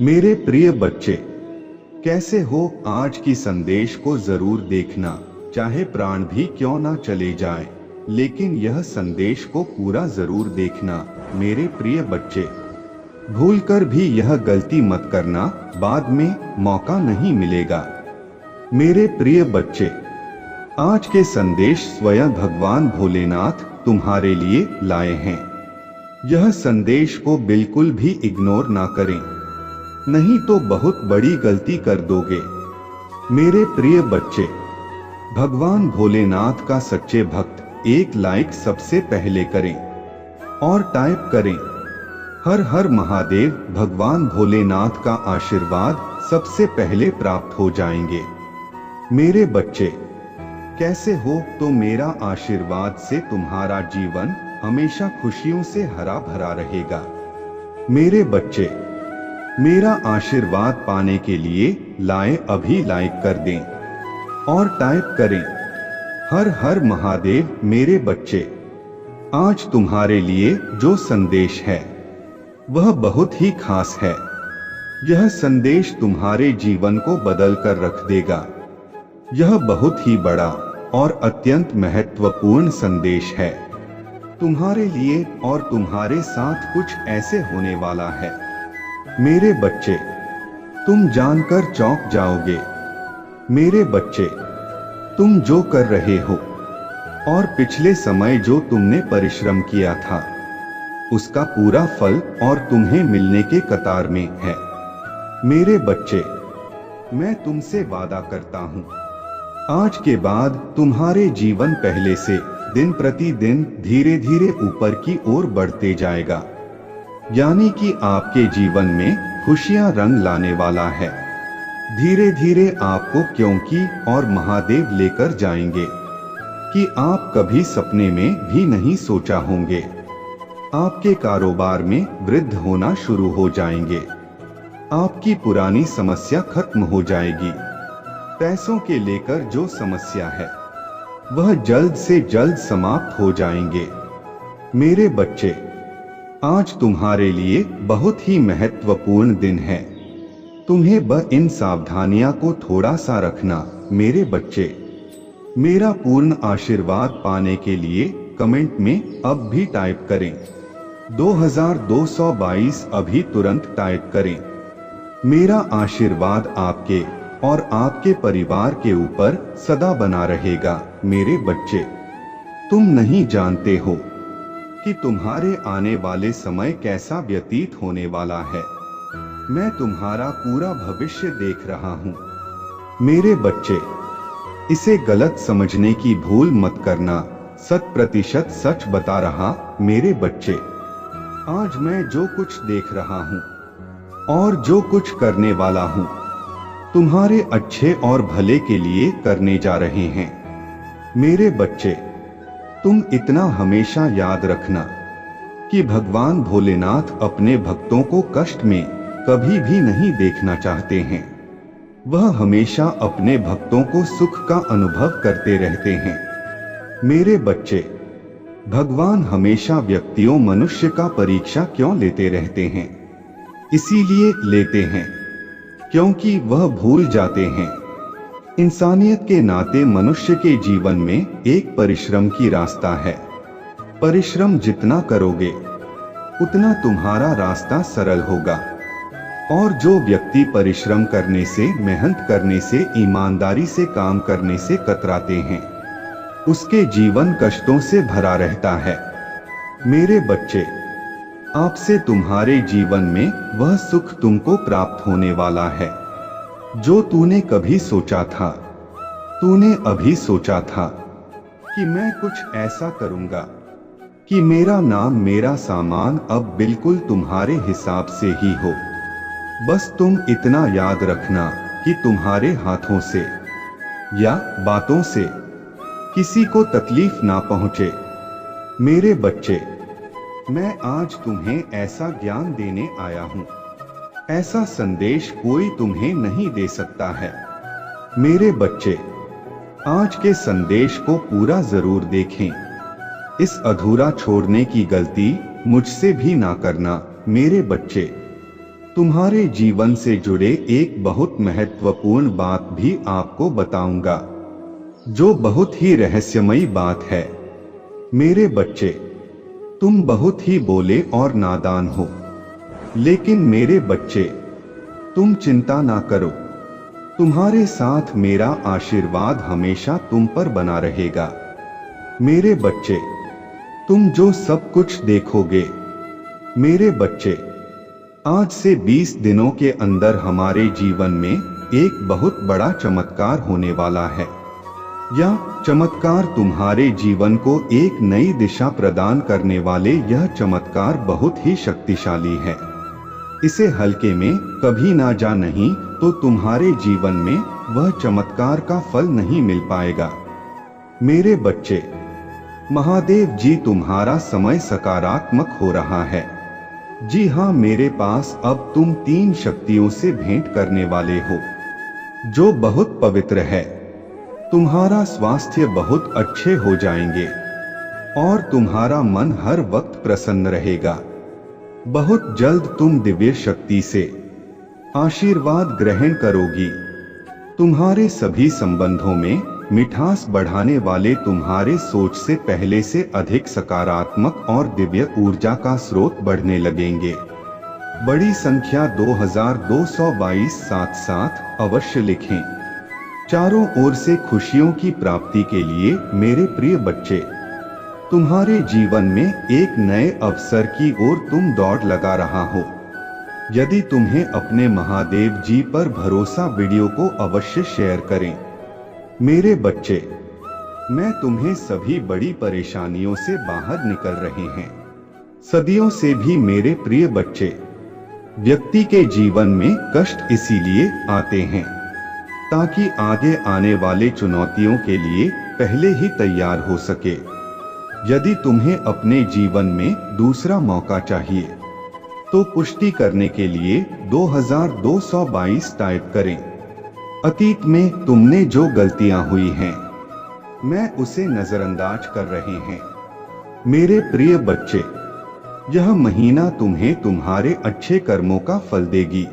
मेरे प्रिय बच्चे, कैसे हो? आज की संदेश को जरूर देखना, चाहे प्राण भी क्यों ना चले जाए, लेकिन यह संदेश को पूरा जरूर देखना। मेरे प्रिय बच्चे, भूलकर भी यह गलती मत करना, बाद में मौका नहीं मिलेगा। मेरे प्रिय बच्चे, आज के संदेश स्वयं भगवान भोलेनाथ तुम्हारे लिए लाए हैं। यह संदेश को बिल्कुल भी इग्नोर ना करें, नहीं तो बहुत बड़ी गलती कर दोगे। मेरे प्रिय बच्चे, भगवान भोलेनाथ का सच्चे भक्त एक लाइक सबसे पहले करें और टाइप करें हर हर महादेव। भगवान भोलेनाथ का आशीर्वाद सबसे पहले प्राप्त हो जाएंगे। मेरे बच्चे, कैसे हो? तो मेरा आशीर्वाद से तुम्हारा जीवन हमेशा खुशियों से हरा भरा रहेगा। मेरे बच्चे, मेरा आशीर्वाद पाने के लिए अभी लाइक कर दें और टाइप करें हर हर महादेव। मेरे बच्चे, आज तुम्हारे लिए जो संदेश है वह बहुत ही खास है। यह संदेश तुम्हारे जीवन को बदल कर रख देगा। यह बहुत ही बड़ा और अत्यंत महत्वपूर्ण संदेश है तुम्हारे लिए, और तुम्हारे साथ कुछ ऐसे होने वाला है मेरे बच्चे, तुम जानकर चौंक जाओगे। मेरे बच्चे, तुम जो कर रहे हो और पिछले समय जो तुमने परिश्रम किया था, उसका पूरा फल और तुम्हें मिलने के कतार में है। मेरे बच्चे, मैं तुमसे वादा करता हूं, आज के बाद तुम्हारे जीवन पहले से दिन प्रतिदिन धीरे धीरे ऊपर की ओर बढ़ते जाएगा। यानी कि आपके जीवन में खुशियां रंग लाने वाला है। धीरे धीरे आपको क्योंकि और महादेव लेकर जाएंगे कि आप कभी सपने में भी नहीं सोचा होंगे। आपके कारोबार में वृद्धि होना शुरू हो जाएंगे। आपकी पुरानी समस्या खत्म हो जाएगी। पैसों के लेकर जो समस्या है वह जल्द से जल्द समाप्त हो जाएंगे। मेरे बच्चे, आज तुम्हारे लिए बहुत ही महत्वपूर्ण दिन है। तुम्हें बस इन सावधानियां को थोड़ा सा रखना। मेरे बच्चे, मेरा पूर्ण आशीर्वाद पाने के लिए कमेंट में अब भी टाइप करें 2222। अभी तुरंत टाइप करें। मेरा आशीर्वाद आपके और आपके परिवार के ऊपर सदा बना रहेगा। मेरे बच्चे, तुम नहीं जानते हो कि तुम्हारे आने वाले समय कैसा व्यतीत होने वाला है। मैं तुम्हारा पूरा भविष्य देख रहा हूं। मेरे बच्चे, इसे गलत समझने की भूल मत करना। 100% सच बता रहा। मेरे बच्चे, आज मैं जो कुछ देख रहा हूं और जो कुछ करने वाला हूं, तुम्हारे अच्छे और भले के लिए करने जा रहे हैं। मेरे बच्चे, तुम इतना हमेशा याद रखना कि भगवान भोलेनाथ अपने भक्तों को कष्ट में कभी भी नहीं देखना चाहते हैं। वह हमेशा अपने भक्तों को सुख का अनुभव करते रहते हैं। मेरे बच्चे, भगवान हमेशा व्यक्तियों मनुष्य का परीक्षा क्यों लेते रहते हैं? इसीलिए लेते हैं क्योंकि वह भूल जाते हैं इंसानियत के नाते मनुष्य के जीवन में एक परिश्रम की रास्ता है। परिश्रम जितना करोगे उतना तुम्हारा रास्ता सरल होगा। और जो व्यक्ति परिश्रम करने से, मेहनत करने से, ईमानदारी से काम करने से कतराते हैं, उसके जीवन कष्टों से भरा रहता है। मेरे बच्चे, आपसे तुम्हारे जीवन में वह सुख तुमको प्राप्त होने वाला है जो तूने कभी सोचा था। तूने अभी सोचा था कि मैं कुछ ऐसा करूंगा कि मेरा नाम, मेरा सामान अब बिल्कुल तुम्हारे हिसाब से ही हो। बस तुम इतना याद रखना कि तुम्हारे हाथों से या बातों से किसी को तकलीफ ना पहुंचे। मेरे बच्चे, मैं आज तुम्हें ऐसा ज्ञान देने आया हूं, ऐसा संदेश कोई तुम्हें नहीं दे सकता है। मेरे बच्चे, आज के संदेश को पूरा जरूर देखें। इस अधूरा छोड़ने की गलती मुझसे भी ना करना। मेरे बच्चे, तुम्हारे जीवन से जुड़े एक बहुत महत्वपूर्ण बात भी आपको बताऊंगा, जो बहुत ही रहस्यमयी बात है। मेरे बच्चे, तुम बहुत ही भोले और नादान हो, लेकिन मेरे बच्चे, तुम चिंता ना करो। तुम्हारे साथ मेरा आशीर्वाद हमेशा तुम पर बना रहेगा। मेरे बच्चे, तुम जो सब कुछ देखोगे, मेरे बच्चे, आज से 20 दिनों के अंदर हमारे जीवन में एक बहुत बड़ा चमत्कार होने वाला है। यह चमत्कार तुम्हारे जीवन को एक नई दिशा प्रदान करने वाले यह चमत्कार बहुत ही शक्तिशाली है। इसे हल्के में कभी ना जा, नहीं तो तुम्हारे जीवन में वह चमत्कार का फल नहीं मिल पाएगा। मेरे बच्चे, महादेव जी तुम्हारा समय सकारात्मक हो रहा है। जी हाँ, मेरे पास अब तुम 3 शक्तियों से भेंट करने वाले हो, जो बहुत पवित्र है। तुम्हारा स्वास्थ्य बहुत अच्छे हो जाएंगे और तुम्हारा मन हर वक्त प्रसन्न रहेगा। बहुत जल्द तुम दिव्य शक्ति से आशीर्वाद ग्रहण करोगी। तुम्हारे सभी संबंधों में मिठास बढ़ाने वाले तुम्हारे सोच से पहले से अधिक सकारात्मक और दिव्य ऊर्जा का स्रोत बढ़ने लगेंगे। बड़ी संख्या 2222 77 अवश्य लिखें। चारों ओर से खुशियों की प्राप्ति के लिए मेरे प्रिय बच्चे, तुम्हारे जीवन में एक नए अवसर की ओर तुम दौड़ लगा रहा हो। यदि तुम्हें अपने महादेव जी पर भरोसा, वीडियो को अवश्य शेयर करें। मेरे बच्चे, मैं तुम्हें सभी बड़ी परेशानियों से बाहर निकल रहे हैं। सदियों से भी मेरे प्रिय बच्चे, व्यक्ति के जीवन में कष्ट इसीलिए आते हैं ताकि आगे आने वाले चुनौतियों के लिए पहले ही तैयार हो सके। यदि तुम्हें अपने जीवन में दूसरा मौका चाहिए तो पुष्टि करने के लिए 2222 टाइप करें। अतीत में तुमने जो गलतियां हुई हैं, मैं उसे नजरअंदाज कर रहे हैं। मेरे प्रिय बच्चे, यह महीना तुम्हें तुम्हारे अच्छे कर्मों का फल देगी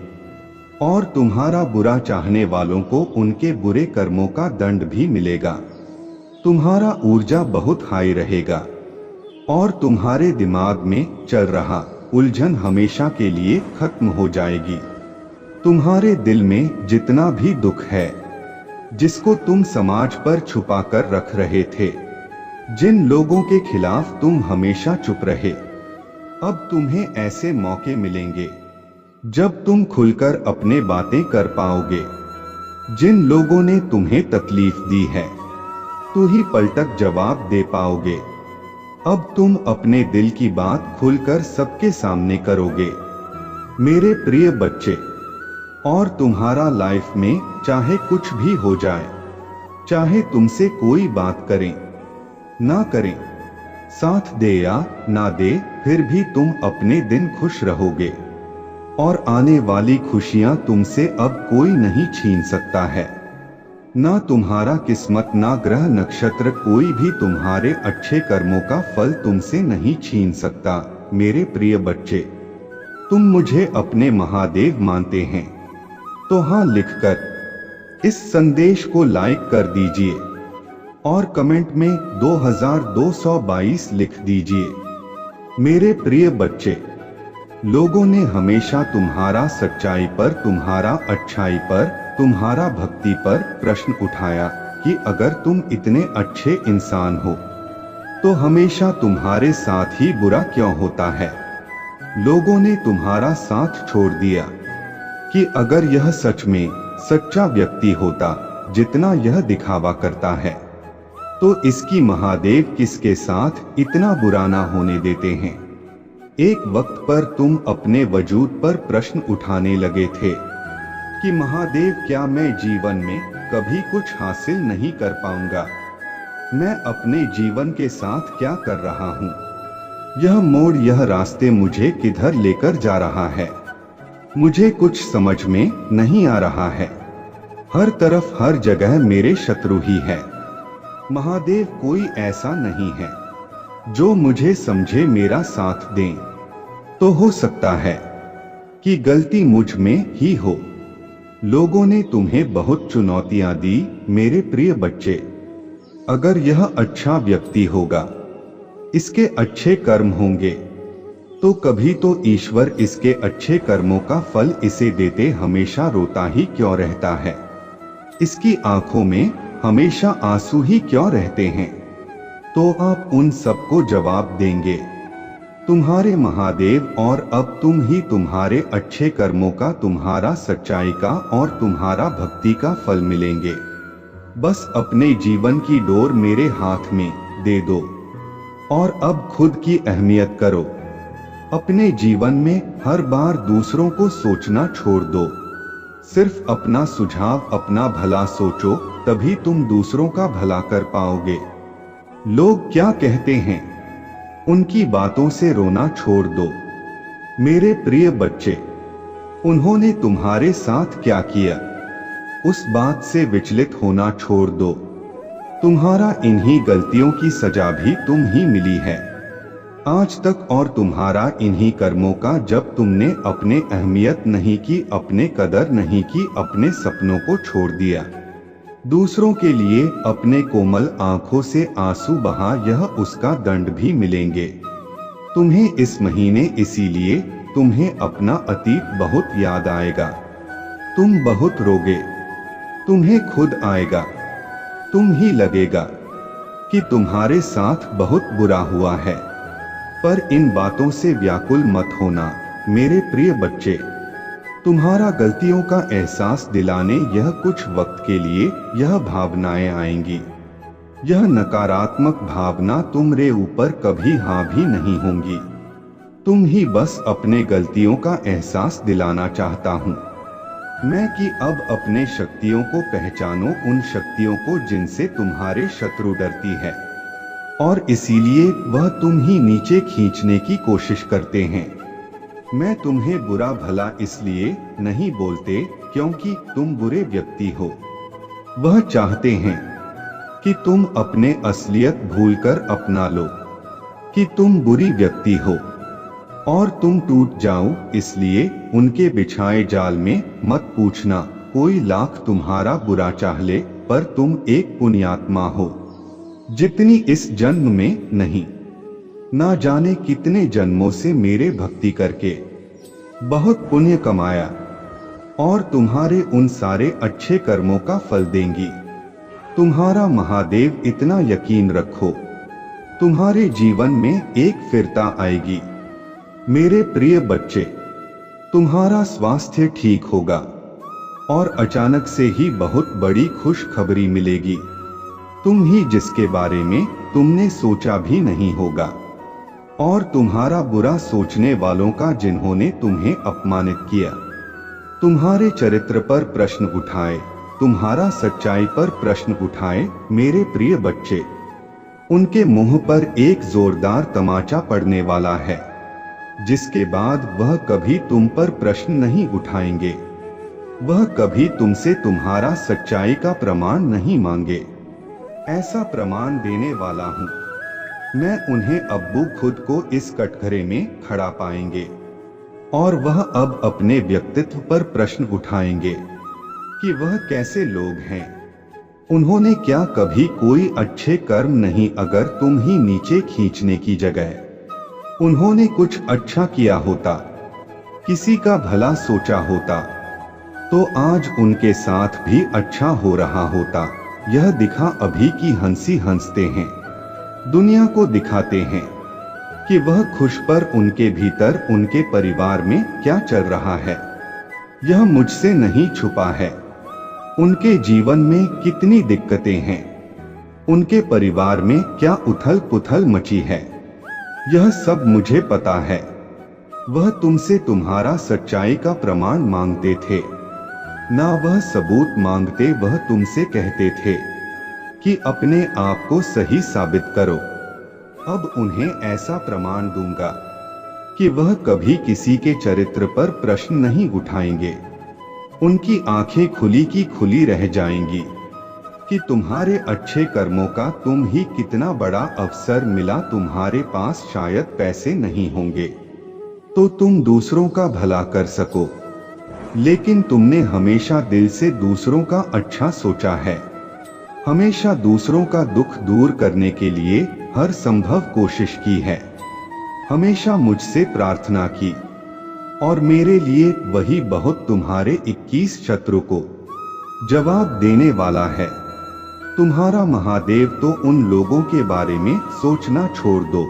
और तुम्हारा बुरा चाहने वालों को उनके बुरे कर्मों का दंड भी मिलेगा। तुम्हारा ऊर्जा बहुत हाई रहेगा और तुम्हारे दिमाग में चल रहा उलझन हमेशा के लिए खत्म हो जाएगी। तुम्हारे दिल में जितना भी दुख है, जिसको तुम समाज पर छुपा कर रख रहे थे, जिन लोगों के खिलाफ तुम हमेशा चुप रहे, अब तुम्हें ऐसे मौके मिलेंगे जब तुम खुलकर अपने बातें कर पाओगे। जिन लोगों ने तुम्हें तकलीफ दी है, तू ही पलटक जवाब दे पाओगे। अब तुम अपने दिल की बात खुलकर सबके सामने करोगे। मेरे प्रिय बच्चे, और तुम्हारा लाइफ में चाहे कुछ भी हो जाए, चाहे तुमसे कोई बात करें ना करें, साथ दे या ना दे, फिर भी तुम अपने दिन खुश रहोगे और आने वाली खुशियां तुमसे अब कोई नहीं छीन सकता है। ना तुम्हारा किस्मत, ना ग्रह नक्षत्र, कोई भी तुम्हारे अच्छे कर्मों का फल तुमसे नहीं छीन सकता। मेरे प्रिय बच्चे, तुम मुझे अपने महादेव मानते हैं तो हाँ लिखकर इस संदेश को लाइक कर दीजिए और कमेंट में 2222 लिख दीजिए। मेरे प्रिय बच्चे, लोगों ने हमेशा तुम्हारा सच्चाई पर, तुम्हारा अच्छाई पर, तुम्हारा भक्ति पर प्रश्न उठाया कि अगर तुम इतने अच्छे इंसान हो तो हमेशा तुम्हारे साथ ही बुरा क्यों होता है। लोगों ने तुम्हारा साथ छोड़ दिया कि अगर यह सच में सच्चा व्यक्ति होता जितना यह दिखावा करता है, तो इसकी महादेव किसके साथ इतना बुरा ना होने देते हैं। एक वक्त पर तुम अपने वजूद पर प्रश्न उठाने लगे थे कि महादेव, क्या मैं जीवन में कभी कुछ हासिल नहीं कर पाऊंगा? मैं अपने जीवन के साथ क्या कर रहा हूँ? यह मोड़, यह रास्ते मुझे किधर लेकर जा रहा है? मुझे कुछ समझ में नहीं आ रहा है। हर तरफ, हर जगह मेरे शत्रु ही है। महादेव, कोई ऐसा नहीं है जो मुझे समझे, मेरा साथ दें। तो हो सकता है कि गलती मुझ में ही हो। लोगों ने तुम्हें बहुत चुनौतियां दी मेरे प्रिय बच्चे। अगर यह अच्छा व्यक्ति होगा, इसके अच्छे कर्म होंगे, तो कभी तो ईश्वर इसके अच्छे कर्मों का फल इसे देते हमेशा रोता ही क्यों रहता है? इसकी आंखों में हमेशा आंसू ही क्यों रहते हैं? तो आप उन सबको जवाब देंगे, तुम्हारे महादेव, और अब तुम ही तुम्हारे अच्छे कर्मों का, तुम्हारा सच्चाई का और तुम्हारा भक्ति का फल मिलेंगे। बस अपने जीवन की डोर मेरे हाथ में दे दो और अब खुद की अहमियत करो। अपने जीवन में हर बार दूसरों को सोचना छोड़ दो। सिर्फ अपना सुझाव, अपना भला सोचो, तभी तुम दूसरों का भला कर पाओगे। लोग क्या कहते हैं, उनकी बातों से रोना छोड़ दो। मेरे प्रिय बच्चे, उन्होंने तुम्हारे साथ क्या किया, उस बात से विचलित होना छोड़ दो। तुम्हारा इन्हीं गलतियों की सजा भी तुम ही मिली है आज तक, और तुम्हारा इन्हीं कर्मों का, जब तुमने अपने अहमियत नहीं की, अपने कदर नहीं की, अपने सपनों को छोड़ दिया, दूसरों के लिए अपने कोमल आंखों से आंसू बहा, यह उसका दंड भी मिलेंगे तुम्हें इस महीने। इसीलिए तुम्हें अपना अतीत बहुत याद आएगा, तुम बहुत रोगे, तुम्हें खुद आएगा, तुम ही लगेगा कि तुम्हारे साथ बहुत बुरा हुआ है। पर इन बातों से व्याकुल मत होना मेरे प्रिय बच्चे। तुम्हारा गलतियों का एहसास दिलाने यह कुछ वक्त के लिए यह भावनाएं आएंगी। यह नकारात्मक भावना तुम्हारे ऊपर कभी हाँ भी नहीं होंगी। तुम ही बस अपने गलतियों का एहसास दिलाना चाहता हूँ मैं कि अब अपने शक्तियों को पहचानो, उन शक्तियों को जिनसे तुम्हारे शत्रु डरती है, और इसीलिए वह तुम ही नीचे खींचने की कोशिश करते हैं। मैं तुम्हें बुरा भला इसलिए नहीं बोलते क्योंकि तुम बुरे व्यक्ति हो। वह चाहते हैं कि तुम अपने असलियत भूलकर अपना लो कि तुम बुरी व्यक्ति हो और तुम टूट जाओ। इसलिए उनके बिछाए जाल में मत पूछना, कोई लाख तुम्हारा बुरा चाह ले, पर तुम एक पुण्यात्मा हो, जितनी इस जन्म में नहीं, ना जाने कितने जन्मों से मेरे भक्ति करके बहुत पुण्य कमाया, और तुम्हारे उन सारे अच्छे कर्मों का फल देंगी तुम्हारा महादेव। इतना यकीन रखो, तुम्हारे जीवन में एक फिरता आएगी मेरे प्रिय बच्चे। तुम्हारा स्वास्थ्य ठीक होगा और अचानक से ही बहुत बड़ी खुशखबरी मिलेगी, तुम ही जिसके बारे में तुमने सोचा भी नहीं होगा। और तुम्हारा बुरा सोचने वालों का, जिन्होंने तुम्हें अपमानित किया, तुम्हारे चरित्र पर प्रश्न उठाए, तुम्हारा सच्चाई पर प्रश्न उठाए मेरे प्रिय बच्चे, उनके मुंह पर एक जोरदार तमाचा पड़ने वाला है, जिसके बाद वह कभी तुम पर प्रश्न नहीं उठाएंगे। वह कभी तुमसे तुम्हारा सच्चाई का प्रमाण नहीं मांगे। ऐसा प्रमाण देने वाला हूं मैं उन्हें। अब्बू खुद को इस कटघरे में खड़ा पाएंगे और वह अब अपने व्यक्तित्व पर प्रश्न उठाएंगे कि वह कैसे लोग हैं, उन्होंने क्या कभी कोई अच्छे कर्म नहीं, अगर तुम ही नीचे खींचने की जगह उन्होंने कुछ अच्छा किया होता, किसी का भला सोचा होता, तो आज उनके साथ भी अच्छा हो रहा होता। यह दिखा अभी की हंसी हंसते हैं, दुनिया को दिखाते हैं कि वह खुश, पर उनके भीतर उनके परिवार में क्या चल रहा है यह मुझसे नहीं छुपा है। उनके जीवन में कितनी दिक्कतें हैं, उनके परिवार में क्या उथल पुथल मची है, यह सब मुझे पता है। वह तुमसे तुम्हारा सच्चाई का प्रमाण मांगते थे, ना वह सबूत मांगते, वह तुमसे कहते थे कि अपने आप को सही साबित करो। अब उन्हें ऐसा प्रमाण दूंगा कि वह कभी किसी के चरित्र पर प्रश्न नहीं उठाएंगे। उनकी आंखें खुली की खुली रह जाएंगी कि तुम्हारे अच्छे कर्मों का तुम ही कितना बड़ा अवसर मिला। तुम्हारे पास शायद पैसे नहीं होंगे, तो तुम दूसरों का भला कर सको। लेकिन तुमने हमेशा दिल से दूसरों का अच्छा सोचा है, हमेशा दूसरों का दुख दूर करने के लिए हर संभव कोशिश की है, हमेशा मुझसे प्रार्थना की, और मेरे लिए वही बहुत तुम्हारे 21 शत्रु को जवाब देने वाला है। तुम्हारा महादेव तो उन लोगों के बारे में सोचना छोड़ दो।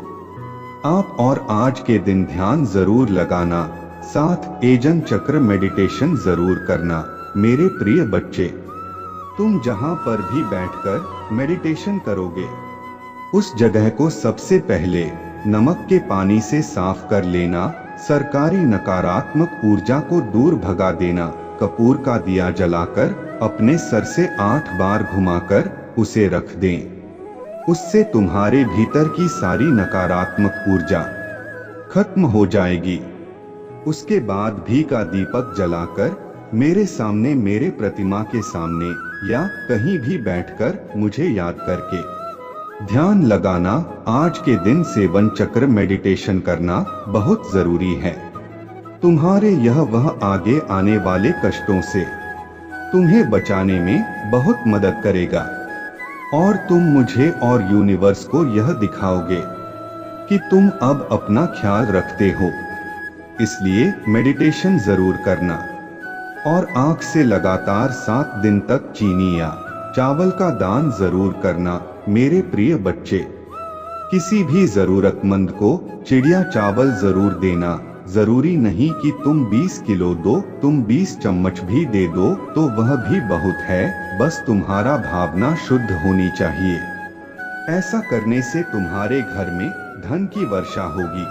आप और आज के दिन ध्यान जरूर लगाना, साथ एजन चक्र मेडिटेशन जरूर करना। मेरे प्रिय बच्चे, तुम जहां पर भी बैठकर मेडिटेशन करोगे, उस जगह को सबसे पहले नमक के पानी से साफ कर लेना। सरकारी नकारात्मक ऊर्जा को दूर भगा देना। कपूर का दिया जलाकर अपने सर से 8 बार घुमाकर उसे रख दें। उससे तुम्हारे भीतर की सारी नकारात्मक ऊर्जा खत्म हो जाएगी। उसके बाद घी का दीपक जलाकर मेरे सामने, मेरे प्रतिमा के सामने या कहीं भी बैठकर मुझे याद करके ध्यान लगाना। आज के दिन सेवन चक्र मेडिटेशन करना बहुत जरूरी है। तुम्हारे यह वह आगे आने वाले कष्टों से तुम्हें बचाने में बहुत मदद करेगा, और तुम मुझे और यूनिवर्स को यह दिखाओगे कि तुम अब अपना ख्याल रखते हो। इसलिए मेडिटेशन जरूर करना, और आंख से लगातार 7 दिन तक चीनी या चावल का दान जरूर करना। मेरे प्रिय बच्चे, किसी भी जरूरतमंद को चिड़िया चावल जरूर देना। जरूरी नहीं कि तुम 20 किलो दो, तुम 20 चम्मच भी दे दो तो वह भी बहुत है। बस तुम्हारा भावना शुद्ध होनी चाहिए। ऐसा करने से तुम्हारे घर में धन की वर्षा होगी,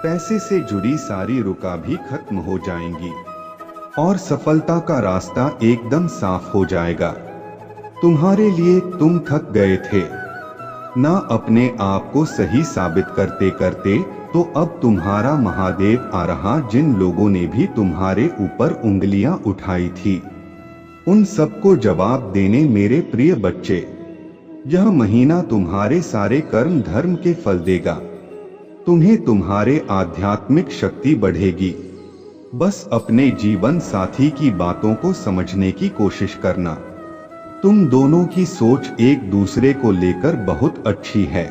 पैसे से जुड़ी सारी रुका भी खत्म हो जाएंगी, और सफलता का रास्ता एकदम साफ हो जाएगा। तुम्हारे लिए तुम थक गए थे ना अपने आप को सही साबित करते करते, तो अब तुम्हारा महादेव आ रहा। जिन लोगों ने भी तुम्हारे ऊपर उंगलियां उठाई थी, उन सबको जवाब देने मेरे प्रिय बच्चे। यह महीना तुम्हारे सारे कर्म धर्म के फल देगा। तुम्हें तुम्हारे आध्यात्मिक शक्ति बढ़ेगी। बस अपने जीवन साथी की बातों को समझने की कोशिश करना। तुम दोनों की सोच एक दूसरे को लेकर बहुत अच्छी है।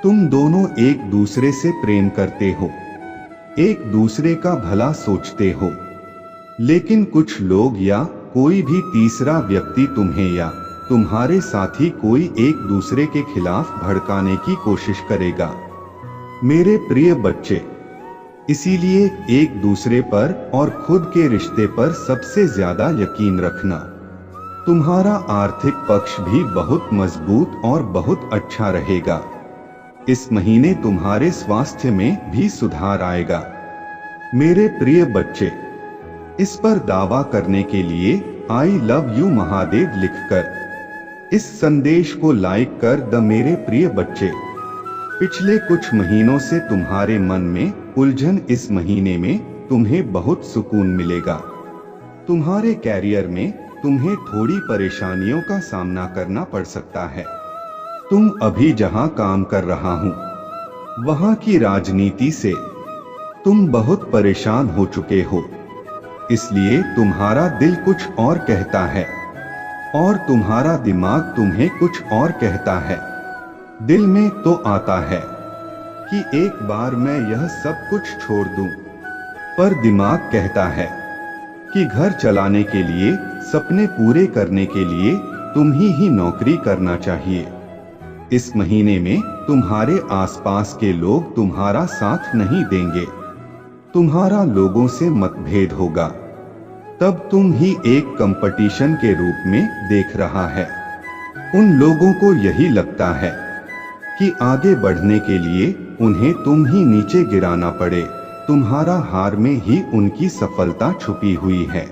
तुम दोनों एक दूसरे से प्रेम करते हो, एक दूसरे का भला सोचते हो। लेकिन कुछ लोग या कोई भी तीसरा व्यक्ति तुम्हें या तुम्हारे साथी कोई एक दूसरे के खिलाफ भड़काने की कोशिश करेगा। मेरे प्रिय बच्चे, इसीलिए एक दूसरे पर और खुद के रिश्ते पर सबसे ज्यादा यकीन रखना। तुम्हारा आर्थिक पक्ष भी बहुत मजबूत और बहुत अच्छा रहेगा। इस महीने तुम्हारे स्वास्थ्य में भी सुधार आएगा। मेरे प्रिय बच्चे, इस पर दावा करने के लिए आई लव यू महादेव लिखकर इस संदेश को लाइक कर द। मेरे प्रिय बच्चे, पिछले कुछ महीनों से तुम्हारे मन में उलझन, इस महीने में तुम्हें बहुत सुकून मिलेगा। तुम्हारे कैरियर में तुम्हें थोड़ी परेशानियों का सामना करना पड़ सकता है। तुम अभी जहां काम कर रहा हूं, वहां की राजनीति से तुम बहुत परेशान हो चुके हो। इसलिए तुम्हारा दिल कुछ और कहता है और तुम्हारा दिमाग तुम्हें कुछ और कहता है। दिल में तो आता है कि एक बार मैं यह सब कुछ छोड़ दूं, पर दिमाग कहता है कि घर चलाने के लिए, सपने पूरे करने के लिए तुम ही नौकरी करना चाहिए। इस महीने में तुम्हारे आसपास के लोग तुम्हारा साथ नहीं देंगे। तुम्हारा लोगों से मतभेद होगा। तब तुम ही एक कंपटीशन के रूप में देख रहा है। उन लोगों को यही लगता है कि आगे बढ़ने के लिए उन्हें तुम ही नीचे गिराना पड़े। तुम्हारा हार में ही उनकी सफलता छुपी हुई है।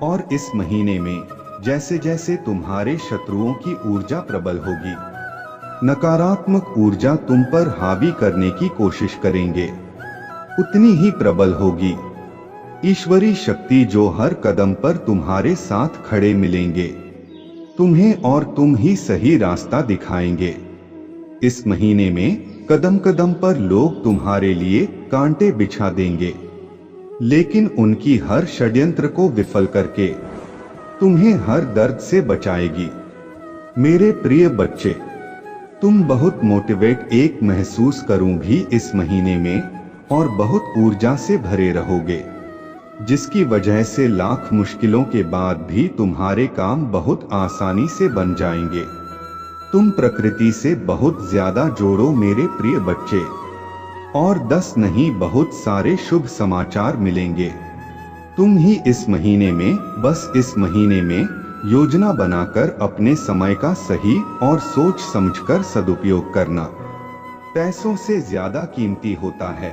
और इस महीने में जैसे जैसे तुम्हारे शत्रुओं की ऊर्जा प्रबल होगी, नकारात्मक ऊर्जा तुम पर हावी करने की कोशिश करेंगे, उतनी ही प्रबल होगी ईश्वरी शक्ति जो हर कदम पर तुम्हारे साथ खड़े मिलेंगे, तुम्हें और तुम ही सही रास्ता दिखाएंगे। इस महीने में कदम कदम पर लोग तुम्हारे लिए कांटे बिछा देंगे, लेकिन उनकी हर षड्यंत्र को विफल करके तुम्हें हर दर्द से बचाएगी। मेरे प्रिय बच्चे, तुम बहुत मोटिवेट एक महसूस करूं भी इस महीने में और बहुत ऊर्जा से भरे रहोगे, जिसकी वजह से लाख मुश्किलों के बाद भी तुम्हारे काम बहुत आसानी से बन जाएंगे। तुम प्रकृति से बहुत ज्यादा जोड़ो मेरे प्रिय बच्चे, और 10 नहीं बहुत सारे शुभ समाचार मिलेंगे। तुम ही इस महीने में, बस इस महीने में योजना बनाकर अपने समय का सही और सोच समझकर सदुपयोग करना। पैसों से ज्यादा कीमती होता है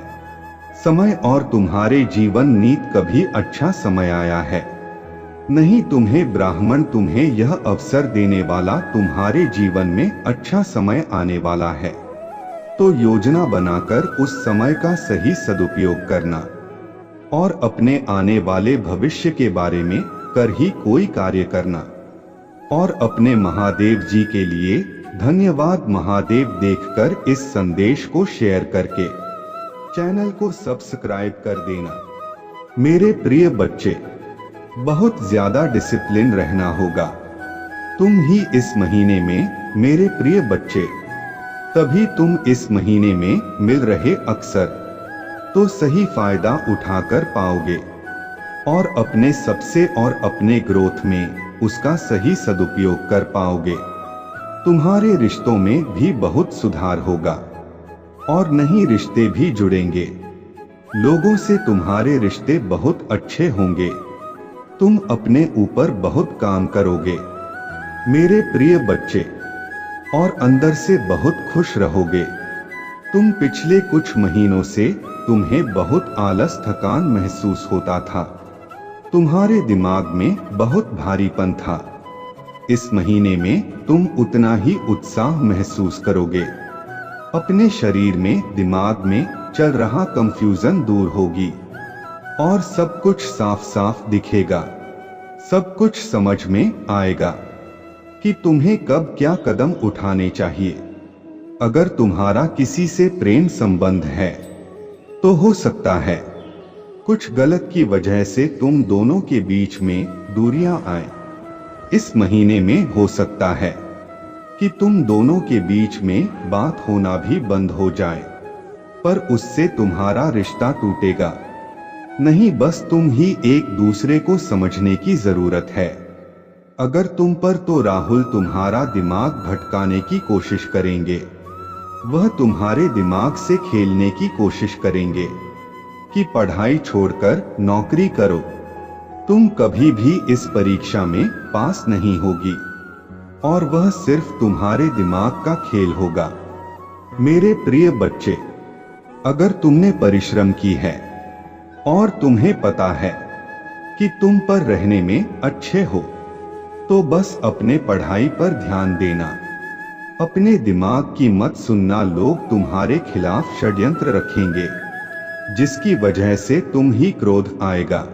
समय, और तुम्हारे जीवन नीत कभी अच्छा समय आया है नहीं। तुम्हें ब्राह्मण तुम्हें यह अवसर देने वाला तुम्हारे जीवन में अच्छा समय आने वाला है, तो योजना बनाकर उस समय का सही सदुपयोग करना और अपने आने वाले भविष्य के बारे में कर ही कोई कार्य करना। और अपने महादेव जी के लिए धन्यवाद महादेव देखकर इस संदेश को शेयर करके चैनल को सब्सक्राइब कर देना। मेरे प्रिय बच्चे, बहुत ज्यादा डिसिप्लिन रहना होगा तुम ही इस महीने में मेरे प्रिय बच्चे, तभी तुम इस महीने में मिल रहे अक्सर तो सही फायदा उठाकर पाओगे और अपने सबसे और अपने ग्रोथ में उसका सही सदुपयोग कर पाओगे। तुम्हारे रिश्तों में भी बहुत सुधार होगा और नए रिश्ते भी जुड़ेंगे। लोगों से तुम्हारे रिश्ते बहुत अच्छे होंगे। तुम अपने ऊपर बहुत काम करोगे मेरे प्रिय बच्चे, और अंदर से बहुत खुश रहोगे। तुम पिछले कुछ महीनों से तुम्हें बहुत आलस थकान महसूस होता था, तुम्हारे दिमाग में बहुत भारीपन था। इस महीने में तुम उतना ही उत्साह महसूस करोगे। अपने शरीर में, दिमाग में चल रहा कंफ्यूजन दूर होगी और सब कुछ साफ साफ दिखेगा। सब कुछ समझ में आएगा कि तुम्हें कब क्या कदम उठाने चाहिए। अगर तुम्हारा किसी से प्रेम संबंध है तो हो सकता है कुछ गलत की वजह से तुम दोनों के बीच में दूरियां आए। इस महीने में हो सकता है कि तुम दोनों के बीच में बात होना भी बंद हो जाए, पर उससे तुम्हारा रिश्ता टूटेगा नहीं, बस तुम ही एक दूसरे को समझने की जरूरत है। अगर तुम पर तो राहुल तुम्हारा दिमाग भटकाने की कोशिश करेंगे, वह तुम्हारे दिमाग से खेलने की कोशिश करेंगे कि पढ़ाई छोड़कर नौकरी करो, तुम कभी भी इस परीक्षा में पास नहीं होगी, और वह सिर्फ तुम्हारे दिमाग का खेल होगा। मेरे प्रिय बच्चे, अगर तुमने परिश्रम की है और तुम्हें पता है कि तुम पर रहने में अच्छे हो, तो बस अपने पढ़ाई पर ध्यान देना। अपने दिमाग की मत सुनना। लोग तुम्हारे खिलाफ षड्यंत्र रखेंगे, जिसकी वजह से तुम ही क्रोध आएगा।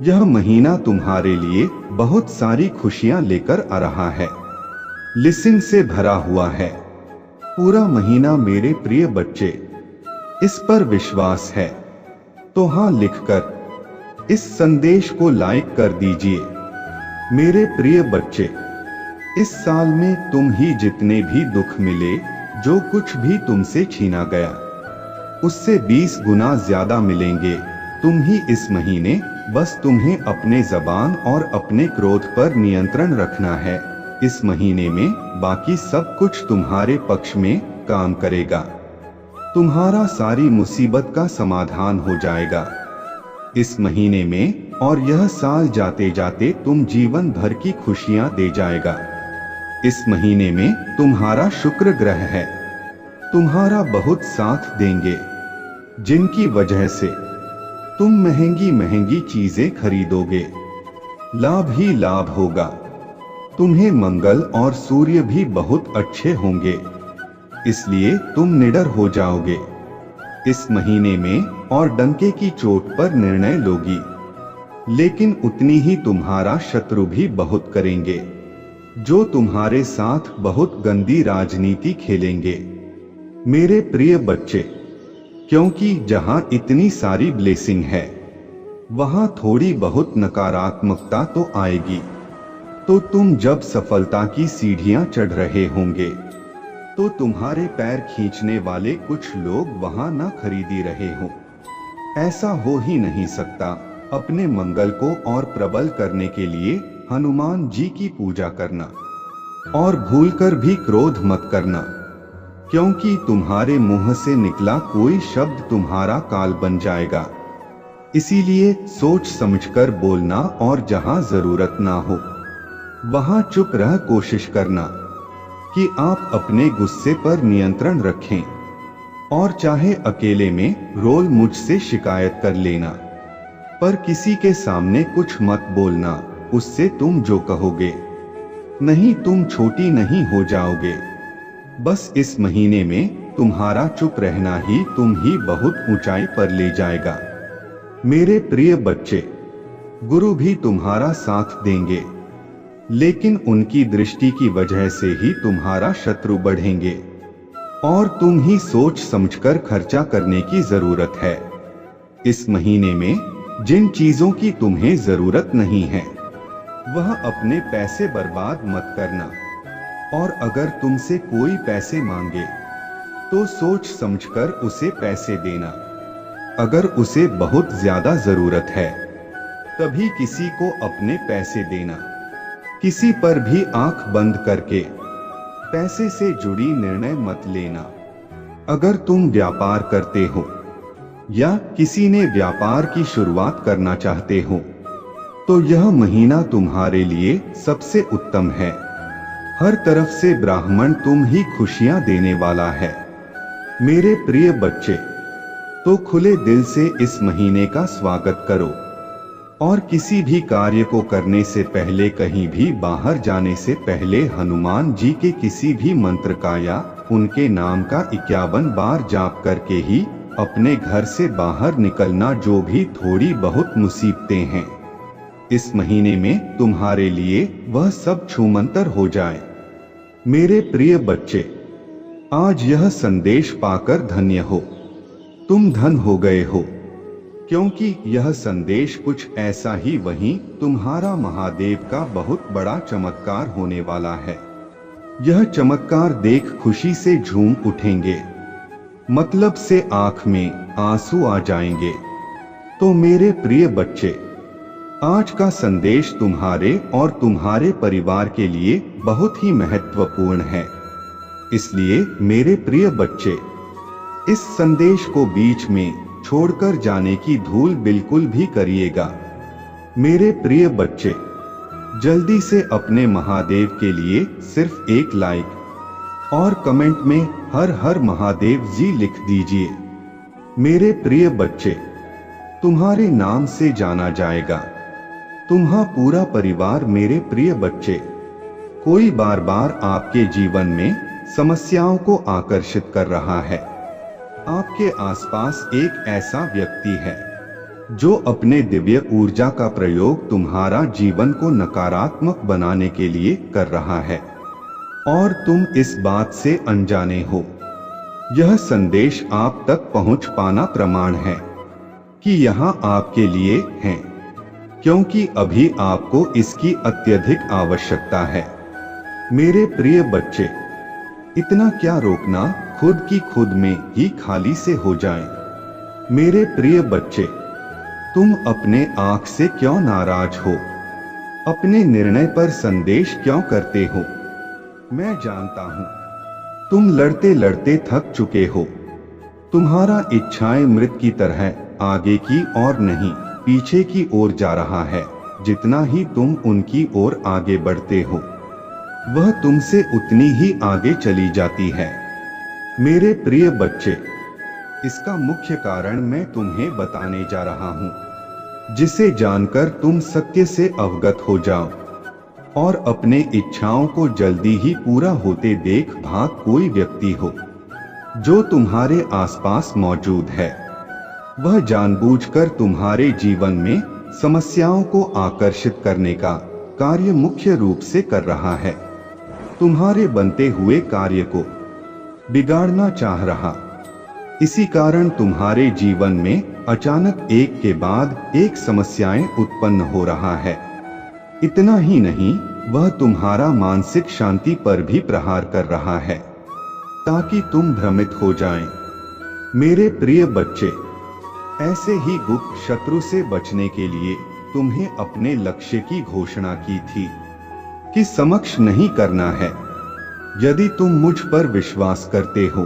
यह महीना तुम्हारे लिए बहुत सारी खुशियां लेकर आ रहा है, ब्लेसिंग से भरा हुआ है। पूरा महीना मेरे प्रिय बच्चे, इस पर विश्वास है तो हाँ लिखकर इस संदेश को लाइक कर दीजिए। मेरे प्रिय बच्चे, इस साल में तुम ही जितने भी दुख मिले, जो कुछ भी तुमसे छीना गया, उससे 20 गुना ज्यादा मिलेंगे। तुम ही इस महीने, बस तुम्हें अपने जबान और अपने क्रोध पर नियंत्रण रखना है। इस महीने में बाकी सब कुछ तुम्हारे पक्ष में काम करेगा। तुम्हारा सारी मुसीबत का समाधान हो जाएगा इस महीने में, और यह साल जाते जाते तुम जीवन भर की खुशियां दे जाएगा। इस महीने में तुम्हारा शुक्र ग्रह है, तुम्हारा बहुत साथ देंगे, जिनकी वजह से तुम महंगी महंगी चीजें खरीदोगे। लाभ ही लाभ होगा। तुम्हें मंगल और सूर्य भी बहुत अच्छे होंगे, इसलिए तुम निडर हो जाओगे इस महीने में और डंके की चोट पर निर्णय लोगी, लेकिन उतनी ही तुम्हारा शत्रु भी बहुत करेंगे, जो तुम्हारे साथ बहुत गंदी राजनीति खेलेंगे। मेरे प्रिय बच्चे, क्योंकि जहां इतनी सारी ब्लेसिंग है वहां थोड़ी बहुत नकारात्मकता तो आएगी। तो तुम जब सफलता की सीढ़ियां चढ़ रहे होंगे तो तुम्हारे पैर खींचने वाले कुछ लोग वहां ना खरीदी रहे हो। ऐसा हो ही नहीं सकता। अपने मंगल को और प्रबल करने के लिए हनुमान जी की पूजा करना और भूलकर भी क्रोध मत करना, क्योंकि तुम्हारे मुंह से निकला कोई शब्द तुम्हारा काल बन जाएगा। इसीलिए सोच समझकर बोलना और जहां जरूरत ना हो वहां चुप रह कोशिश करना कि आप अपने गुस्से पर नियंत्रण रखें, और चाहे अकेले में रोल मुझसे शिकायत कर लेना, पर किसी के सामने कुछ मत बोलना। उससे तुम जो कहोगे नहीं, तुम छोटी नहीं हो जाओगे। बस इस महीने में तुम्हारा चुप रहना ही तुम ही बहुत ऊंचाई पर ले जाएगा। मेरे प्रिय बच्चे, गुरु भी तुम्हारा साथ देंगे, लेकिन उनकी दृष्टि की वजह से ही तुम्हारा शत्रु बढ़ेंगे, और तुम ही सोच समझकर खर्चा करने की जरूरत है। इस महीने में जिन चीजों की तुम्हें जरूरत नहीं है वह अपने पैसे बर्बाद मत करना, और अगर तुमसे कोई पैसे मांगे तो सोच समझकर उसे पैसे देना। अगर उसे बहुत ज्यादा जरूरत है तभी किसी को अपने पैसे देना। किसी पर भी आंख बंद करके पैसे से जुड़ी निर्णय मत लेना। अगर तुम व्यापार करते हो या किसी ने व्यापार की शुरुआत करना चाहते हो तो यह महीना तुम्हारे लिए सबसे उत्तम है। हर तरफ से ब्राह्मण तुम ही खुशियां देने वाला है। मेरे प्रिय बच्चे, तो खुले दिल से इस महीने का स्वागत करो, और किसी भी कार्य को करने से पहले, कहीं भी बाहर जाने से पहले हनुमान जी के किसी भी मंत्र का या उनके नाम का 51 बार जाप करके ही अपने घर से बाहर निकलना। जो भी थोड़ी बहुत मुसीबतें हैं इस महीने में तुम्हारे लिए वह सब छूमंतर हो जाए। मेरे प्रिय बच्चे, आज यह संदेश पाकर धन्य हो, तुम धन हो गए हो, क्योंकि यह संदेश कुछ ऐसा ही वहीं तुम्हारा महादेव का बहुत बड़ा चमत्कार होने वाला है। यह चमत्कार देख खुशी से झूम उठेंगे, मतलब से आंख में आंसू आ जाएंगे। तो मेरे प्रिय बच्चे, आज का संदेश तुम्हारे और तुम्हारे परिवार के लिए बहुत ही महत्वपूर्ण है। इसलिए मेरे प्रिय बच्चे, इस संदेश को बीच में छोड़कर जाने की धूल बिल्कुल भी करिएगा। मेरे प्रिय बच्चे, जल्दी से अपने महादेव के लिए सिर्फ एक लाइक और कमेंट में हर हर महादेव जी लिख दीजिए। मेरे प्रिय बच्चे, तुम्हारे नाम से जाना जाएगा तुम्हारा पूरा परिवार। मेरे प्रिय बच्चे, कोई बार बार आपके जीवन में समस्याओं को आकर्षित कर रहा है। आपके आसपास एक ऐसा व्यक्ति है जो अपने दिव्य ऊर्जा का प्रयोग तुम्हारा जीवन को नकारात्मक बनाने के लिए कर रहा है, और तुम इस बात से अनजाने हो। यह संदेश आप तक पहुंच पाना प्रमाण है कि यहां आपके लिए है, क्योंकि अभी आपको इसकी अत्यधिक आवश्यकता है। मेरे प्रिय बच्चे, इतना क्या रोकना खुद की खुद में ही खाली से हो जाए। मेरे प्रिय बच्चे, तुम अपने आंख से क्यों नाराज हो? अपने निर्णय पर संदेश क्यों करते हो? मैं जानता हूं तुम लड़ते लड़ते थक चुके हो। तुम्हारा इच्छाएं मृत की तरह आगे की ओर नहीं पीछे की ओर जा रहा है। जितना ही तुम उनकी ओर आगे बढ़ते हो वह तुमसे उतनी ही आगे चली जाती है। मेरे प्रिय बच्चे, इसका मुख्य कारण मैं तुम्हें बताने जा रहा हूं, जिसे जानकर तुम सत्य से अवगत हो जाओ और अपने इच्छाओं को जल्दी ही पूरा होते देख भाग कोई व्यक्ति हो जो तुम्हारे आसपास मौजूद है। वह जानबूझकर तुम्हारे जीवन में समस्याओं को आकर्षित करने का कार्य मुख्य रूप से कर रहा है। तुम्हारे बनते हुए कार्य को बिगाड़ना चाह रहा। इसी कारण तुम्हारे जीवन में अचानक एक के बाद एक समस्याएं उत्पन्न हो रहा है। इतना ही नहीं, वह तुम्हारा मानसिक शांति पर भी प्रहार कर रहा है ताकि तुम भ्रमित हो जाएं। मेरे प्रिय बच्चे, ऐसे ही गुप्त शत्रु से बचने के लिए तुम्हें अपने लक्ष्य की घोषणा की थी कि समक्ष नहीं करना है। यदि तुम मुझ पर विश्वास करते हो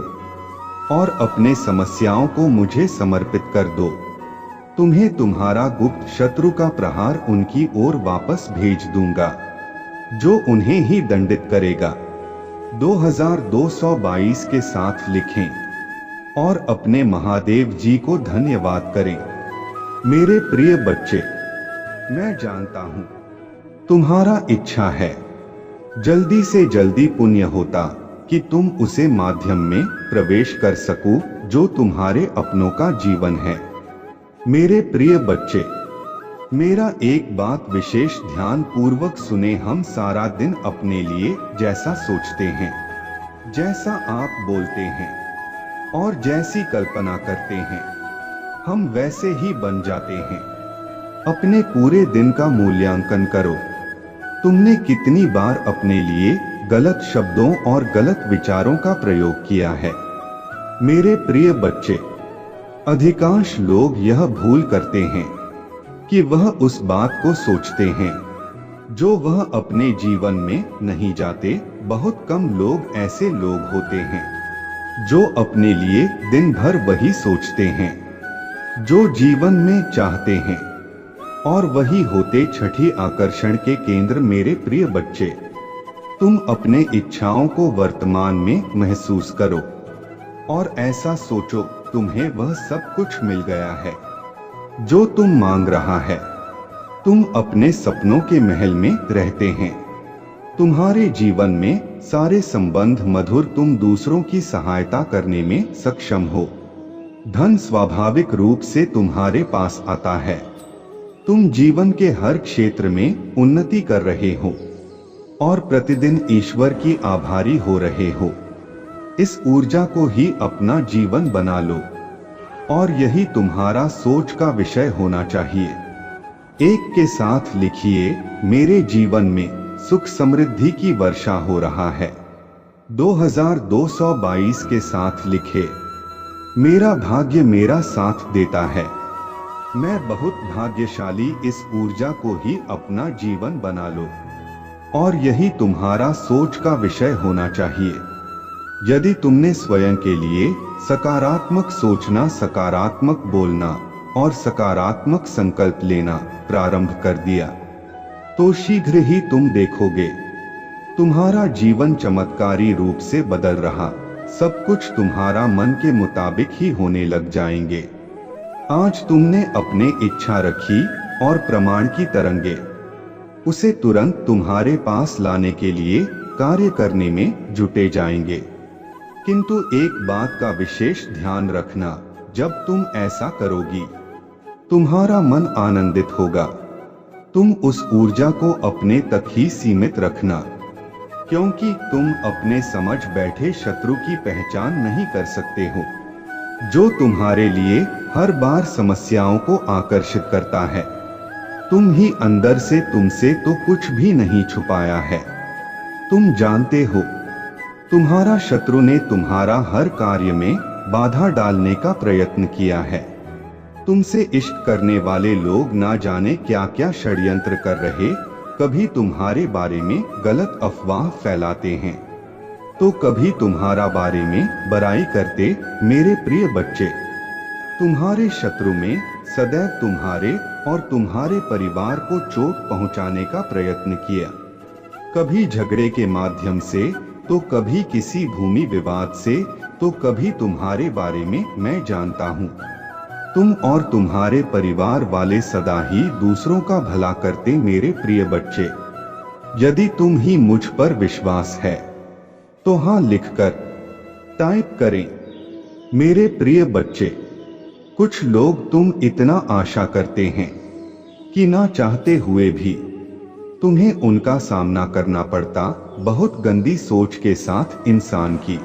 और अपने समस्याओं को मुझे समर्पित कर दो, तुम्हें तुम्हारा गुप्त शत्रु का प्रहार उनकी ओर वापस भेज दूंगा, जो उन्हें ही दंडित करेगा। 2222 के साथ लिखें और अपने महादेव जी को धन्यवाद करें। मेरे प्रिय बच्चे, मैं जानता हूं तुम्हारा इच्छा है जल्दी से जल्दी पुण्य होता कि तुम उसे माध्यम में प्रवेश कर सको जो तुम्हारे अपनों का जीवन है। मेरे प्रिय बच्चे, मेरा एक बात विशेष ध्यान पूर्वक सुने। हम सारा दिन अपने लिए जैसा सोचते हैं, जैसा आप बोलते हैं और जैसी कल्पना करते हैं, हम वैसे ही बन जाते हैं। अपने पूरे दिन का मूल्यांकन करो। तुमने कितनी बार अपने लिए गलत शब्दों और गलत विचारों का प्रयोग किया है? मेरे प्रिय बच्चे, अधिकांश लोग यह भूल करते हैं कि वह उस बात को सोचते हैं जो वह अपने जीवन में नहीं जाते। बहुत कम लोग ऐसे लोग होते हैं जो अपने लिए दिन भर वही सोचते हैं जो जीवन में चाहते हैं, और वही होते छठी आकर्षण के केंद्र। मेरे प्रिय बच्चे, तुम अपने इच्छाओं को वर्तमान में महसूस करो और ऐसा सोचो तुम्हें वह सब कुछ मिल गया है जो तुम मांग रहा है। तुम अपने सपनों के महल में रहते हैं। तुम्हारे जीवन में सारे संबंध मधुर। तुम दूसरों की सहायता करने में सक्षम हो। धन स्वाभाविक रूप से तुम्हारे पास आता है। तुम जीवन के हर क्षेत्र में उन्नति कर रहे हो और प्रतिदिन ईश्वर की आभारी हो रहे हो। इस ऊर्जा को ही अपना जीवन बना लो और यही तुम्हारा सोच का विषय होना चाहिए। एक के साथ लिखिए, मेरे जीवन में सुख समृद्धि की वर्षा हो रहा है। 2222 के साथ लिखे, मेरा भाग्य मेरा साथ देता है। मैं बहुत भाग्यशाली। इस ऊर्जा को ही अपना जीवन बना लो और यही तुम्हारा सोच का विषय होना चाहिए। यदि तुमने स्वयं के लिए सकारात्मक सोचना, सकारात्मक बोलना और सकारात्मक संकल्प लेना प्रारंभ कर दिया, तो शीघ्र ही तुम देखोगे तुम्हारा जीवन चमत्कारी रूप से बदल रहा। सब कुछ तुम्हारा मन के मुताबिक ही होने लग जाएंगे। आज तुमने अपने इच्छा रखी और प्रमाण की तरंगे उसे तुरंत तुम्हारे पास लाने के लिए कार्य करने में जुटे जाएंगे। किंतु एक बात का विशेष ध्यान रखना, जब तुम ऐसा करोगी तुम्हारा मन आनंदित होगा। तुम उस ऊर्जा को अपने तक ही सीमित रखना, क्योंकि तुम अपने समझ बैठे शत्रु की पहचान नहीं कर सकते हो, जो तुम्हारे लिए हर बार समस्याओं को आकर्षित करता है। तुम ही अंदर से तुमसे तो कुछ भी नहीं छुपाया है। तुम जानते हो, तुम्हारा शत्रु ने तुम्हारा हर कार्य में बाधा डालने का प्रयत्न किया है। तुमसे इष्ट करने वाले लोग ना जाने क्या क्या षड्यंत्र कर रहे, कभी तुम्हारे बारे में गलत अफवाह फैलाते हैं, तो कभी तुम्हारा बारे में बुराई करते। मेरे प्रिय बच्चे, तुम्हारे शत्रु में सदैव तुम्हारे और तुम्हारे परिवार को चोट पहुंचाने का प्रयत्न किया, कभी झगड़े के माध्यम से, तो कभी किसी भूमि विवाद से, तो कभी तुम्हारे बारे में। मैं जानता हूं तुम और तुम्हारे परिवार वाले सदा ही दूसरों का भला करते। मेरे प्रिय बच्चे, यदि तुम ही मुझ पर विश्वास है तो हां लिखकर टाइप करें। मेरे प्रिय बच्चे, कुछ लोग तुम इतना आशा करते हैं कि ना चाहते हुए भी तुम्हें उनका सामना करना पड़ता। बहुत गंदी सोच के साथ इंसान की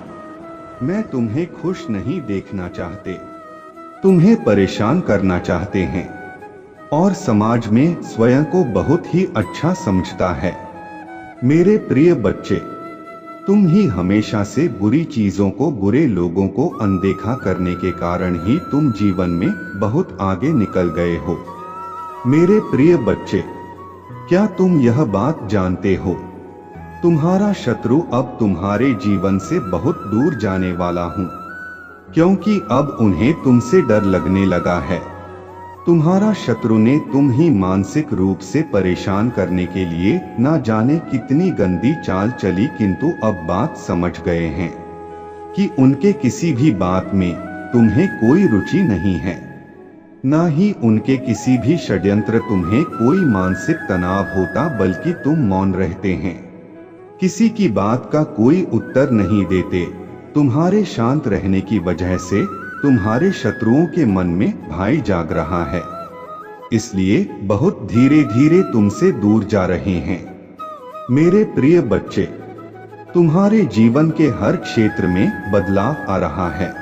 मैं तुम्हें खुश नहीं देखना चाहते, तुम्हें परेशान करना चाहते हैं और समाज में स्वयं को बहुत ही अच्छा समझता है। मेरे प्रिय बच्चे, तुम ही हमेशा से बुरी चीजों को, बुरे लोगों को अनदेखा करने के कारण ही तुम जीवन में बहुत आगे निकल गए हो। मेरे प्रिय बच्चे, क्या तुम यह बात जानते हो, तुम्हारा शत्रु अब तुम्हारे जीवन से बहुत दूर जाने वाला हूं, क्योंकि अब उन्हें तुमसे डर लगने लगा है। तुम्हारा शत्रु ने तुम ही मानसिक रूप से परेशान करने के लिए ना जाने कितनी गंदी चाल चली, किंतु अब बात समझ गए हैं कि उनके किसी भी बात में तुम्हें कोई रुचि नहीं है, ना ही उनके किसी भी षड्यंत्र तुम्हें कोई मानसिक तनाव होता, बल्कि तुम मौन रहते हैं, किसी की बात का कोई उत्तर नहीं देते। तुम्हारे शांत रहने की वजह से तुम्हारे शत्रुओं के मन में भय जाग रहा है, इसलिए बहुत धीरे धीरे तुमसे दूर जा रहे हैं। मेरे प्रिय बच्चे, तुम्हारे जीवन के हर क्षेत्र में बदलाव आ रहा है।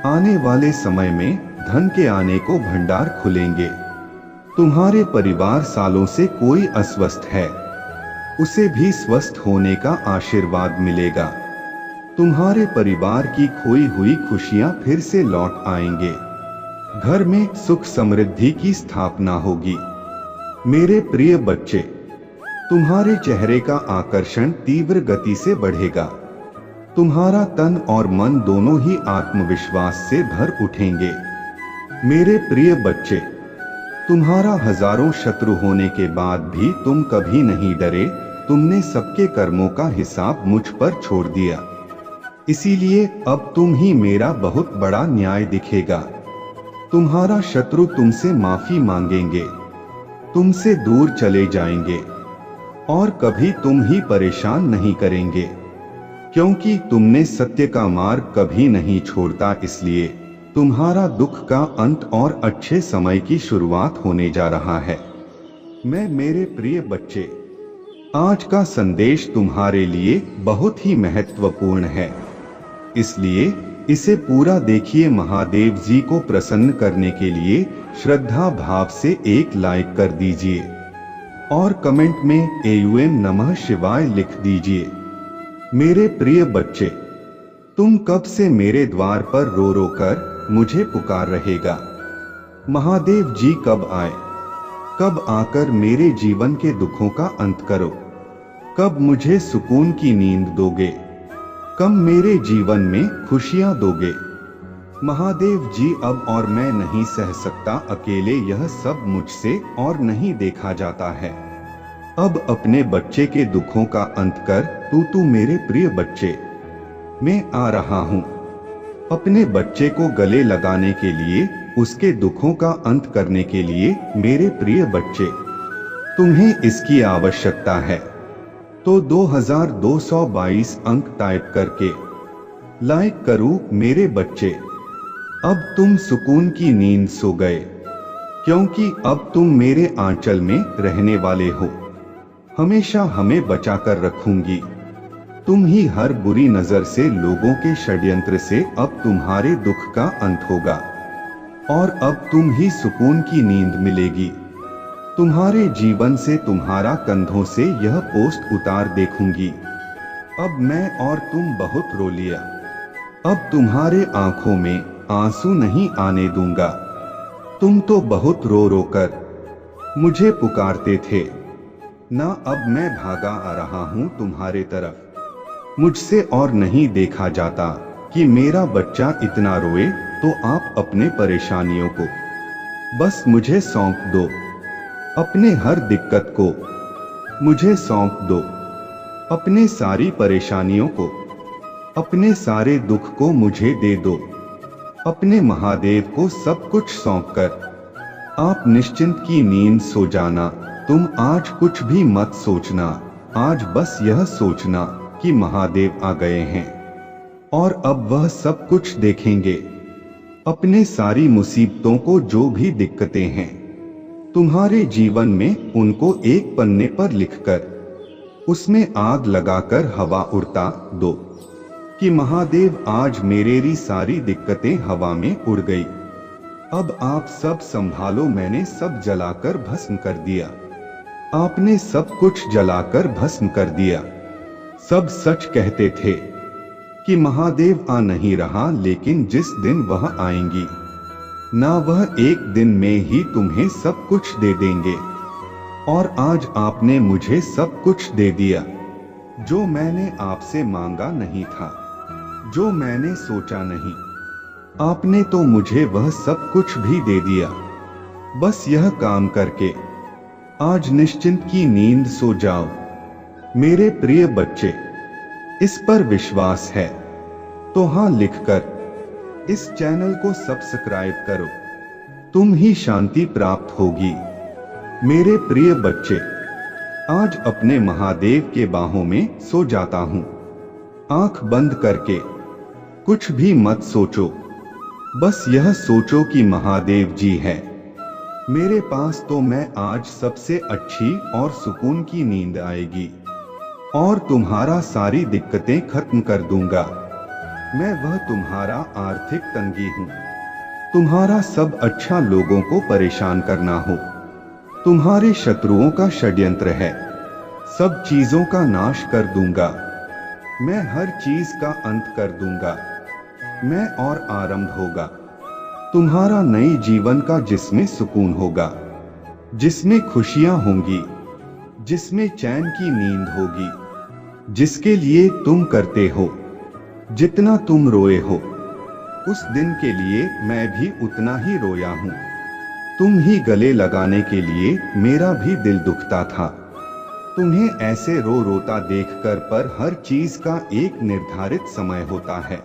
आने वाले समय में धन के आने को भंडार खुलेंगे। तुम्हारे परिवार सालों से कोई अस्वस्थ है, उसे भी स्वस्थ होने का आशीर्वाद मिलेगा। तुम्हारे परिवार की खोई हुई खुशियां फिर से लौट आएंगे। घर में सुख समृद्धि की स्थापना होगी। मेरे प्रिय बच्चे, तुम्हारे चेहरे का आकर्षण तीव्र गति से बढ़ेगा। तुम्हारा तन और मन दोनों ही आत्मविश्वास से भर उठेंगे। मेरे प्रिय बच्चे, तुम्हारा हजारों शत्रु होने के बाद भी तुम कभी नहीं डरे। तुमने सबके कर्मों का हिसाब मुझ पर छोड़ दिया, इसीलिए अब तुम ही मेरा बहुत बड़ा न्याय दिखेगा। तुम्हारा शत्रु तुमसे माफी मांगेंगे, तुमसे दूर चले जाएंगे और कभी तुम ही परेशान नहीं करेंगे, क्योंकि तुमने सत्य का मार्ग कभी नहीं छोड़ता। इसलिए तुम्हारा दुख का अंत और अच्छे समय की शुरुआत होने जा रहा है। मेरे प्रिय बच्चे, आज का संदेश तुम्हारे लिए बहुत ही महत्वपूर्ण है, इसलिए इसे पूरा देखिए। महादेव जी को प्रसन्न करने के लिए श्रद्धा भाव से एक लाइक कर दीजिए और कमेंट में एयूएम नमः शिवाय लिख दीजिए। मेरे प्रिय बच्चे, तुम कब से मेरे द्वार पर रो रो कर मुझे पुकार रहेगा? महादेव जी कब आए? कब आकर मेरे जीवन के दुखों का अंत करो? कब मुझे सुकून की नींद दोगे? कब मेरे जीवन में खुशियां दोगे? महादेव जी, अब और मैं नहीं सह सकता अकेले, यह सब मुझसे और नहीं देखा जाता है। अब अपने बच्चे के दुखों का अंत कर तू मेरे प्रिय बच्चे, मैं आ रहा हूं अपने बच्चे को गले लगाने के लिए, उसके दुखों का अंत करने के लिए। मेरे प्रिय बच्चे, तुम्हें इसकी आवश्यकता है तो 2222 अंक टाइप करके लाइक करो। मेरे बच्चे, अब तुम सुकून की नींद सो गए, क्योंकि अब तुम मेरे आंचल में रहने वाले हो। हमेशा हमें बचाकर रखूंगी। तुम ही हर बुरी नजर से, लोगों के षड्यंत्र से अब तुम्हारे दुख का अंत होगा और अब तुम ही सुकून की नींद मिलेगी। तुम्हारे जीवन से, तुम्हारा कंधों से यह पोस्ट उतार देखूंगी। अब मैं और तुम बहुत रो लिया, अब तुम्हारे आंखों में आंसू नहीं आने दूंगा। तुम तो बहुत रो रो कर मुझे पुकारते थे ना, अब मैं भागा आ रहा हूं तुम्हारे तरफ। मुझसे और नहीं देखा जाता कि मेरा बच्चा इतना रोए, तो आप अपने परेशानियों को बस मुझे सौंप दो। अपने हर दिक्कत को मुझे सौंप दो, अपने सारी परेशानियों को, अपने सारे दुख को मुझे दे दो। अपने महादेव को सब कुछ सौंपकर आप निश्चिंत की नींद सो जाना। तुम आज कुछ भी मत सोचना, आज बस यह सोचना कि महादेव आ गए हैं और अब वह सब कुछ देखेंगे। अपने सारी मुसीबतों को, जो भी दिक्कतें हैं तुम्हारे जीवन में, उनको एक पन्ने पर लिखकर उसमें आग लगाकर हवा उड़ता दो कि महादेव आज मेरी सारी दिक्कतें हवा में उड़ गई। अब आप सब संभालो, मैंने सब जलाकर भस्म कर दिया। आपने सब कुछ जलाकर भस्म कर दिया। सब सच कहते थे कि महादेव आ नहीं रहा, लेकिन जिस दिन वह आएंगी ना, वह एक दिन में ही तुम्हें सब कुछ दे देंगे। और आज आपने मुझे सब कुछ दे दिया, जो मैंने आपसे मांगा नहीं था, जो मैंने सोचा नहीं। आपने तो मुझे वह सब कुछ भी दे दिया। बस यह काम करके आज निश्चिंत की नींद सो जाओ। मेरे प्रिय बच्चे, इस पर विश्वास है तो हाँ लिखकर इस चैनल को सब्सक्राइब करो, तुम ही शांति प्राप्त होगी। मेरे प्रिय बच्चे, आज अपने महादेव के बाहों में सो जाता हूं। आंख बंद करके कुछ भी मत सोचो, बस यह सोचो कि महादेव जी है मेरे पास, तो मैं आज सबसे अच्छी और सुकून की नींद आएगी और तुम्हारा सारी दिक्कतें खत्म कर दूंगा। मैं वह तुम्हारा आर्थिक तंगी हूं, तुम्हारा सब अच्छा लोगों को परेशान करना हो, तुम्हारे शत्रुओं का षड्यंत्र है, सब चीजों का नाश कर दूंगा। मैं हर चीज का अंत कर दूंगा। मैं और आरंभ होगा तुम्हारा नए जीवन का, जिसमें सुकून होगा, जिसमें खुशियां होंगी, जिसमें चैन की नींद होगी, जिसके लिए तुम करते हो जितना तुम रोए हो। उस दिन के लिए मैं भी उतना ही रोया हूं। तुम ही गले लगाने के लिए मेरा भी दिल दुखता था। तुम्हें ऐसे रोता देखकर, पर हर चीज का एक निर्धारित समय होता है।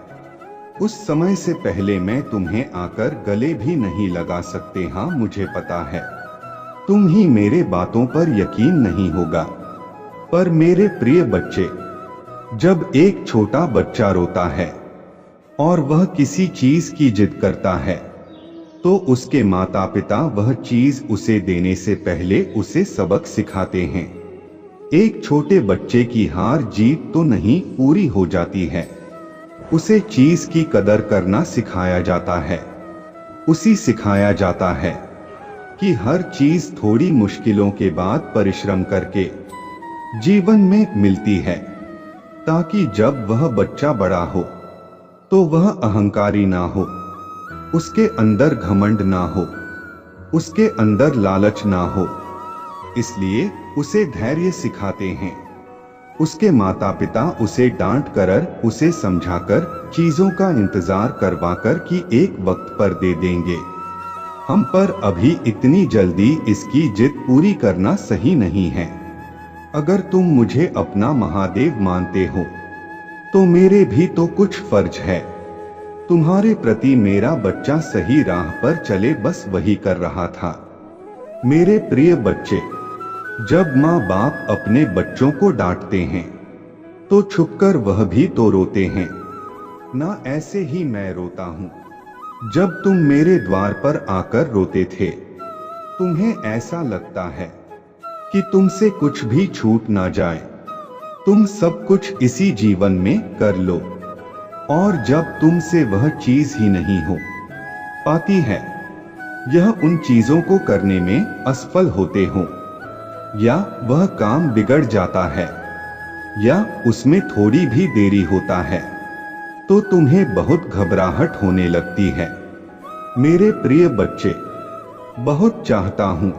उस समय से पहले मैं तुम्हें आकर गले भी नहीं लगा सकते। हाँ मुझे पता है तुम ही मेरे बातों पर यकीन नहीं होगा, पर मेरे प्रिय बच्चे, जब एक छोटा बच्चा रोता है और वह किसी चीज की जिद करता है, तो उसके माता पिता वह चीज उसे देने से पहले उसे सबक सिखाते हैं। एक छोटे बच्चे की हार जीत तो नहीं पूरी हो जाती है, उसे चीज की कदर करना सिखाया जाता है। उसी सिखाया जाता है कि हर चीज थोड़ी मुश्किलों के बाद परिश्रम करके जीवन में मिलती है, ताकि जब वह बच्चा बड़ा हो तो वह अहंकारी ना हो, उसके अंदर घमंड ना हो, उसके अंदर लालच ना हो। इसलिए उसे धैर्य सिखाते हैं। उसके माता पिता उसे डांट कर, उसे समझाकर, चीजों का इंतजार करवाकर कि एक वक्त पर दे देंगे हम, पर अभी इतनी जल्दी इसकी जिद पूरी करना सही नहीं है। अगर तुम मुझे अपना महादेव मानते हो तो मेरे भी तो कुछ फर्ज है। तुम्हारे प्रति मेरा बच्चा सही राह पर चले, बस वही कर रहा था। मेरे प्रिय बच्चे, जब माँ बाप अपने बच्चों को डांटते हैं तो छुपकर वह भी तो रोते हैं ना। ऐसे ही मैं रोता हूँ। जब तुम मेरे द्वार पर आकर रोते थे, तुम्हें ऐसा लगता है कि तुमसे कुछ भी छूट ना जाए, तुम सब कुछ इसी जीवन में कर लो, और जब तुमसे वह चीज ही नहीं हो पाती है, यह उन चीजों को करने में असफल होते हो, या वह काम बिगड़ जाता है, या उसमें थोड़ी भी देरी होता है, तो तुम्हें बहुत घबराहट होने लगती है। मेरे प्रिय बच्चे, बहुत चाहता हूं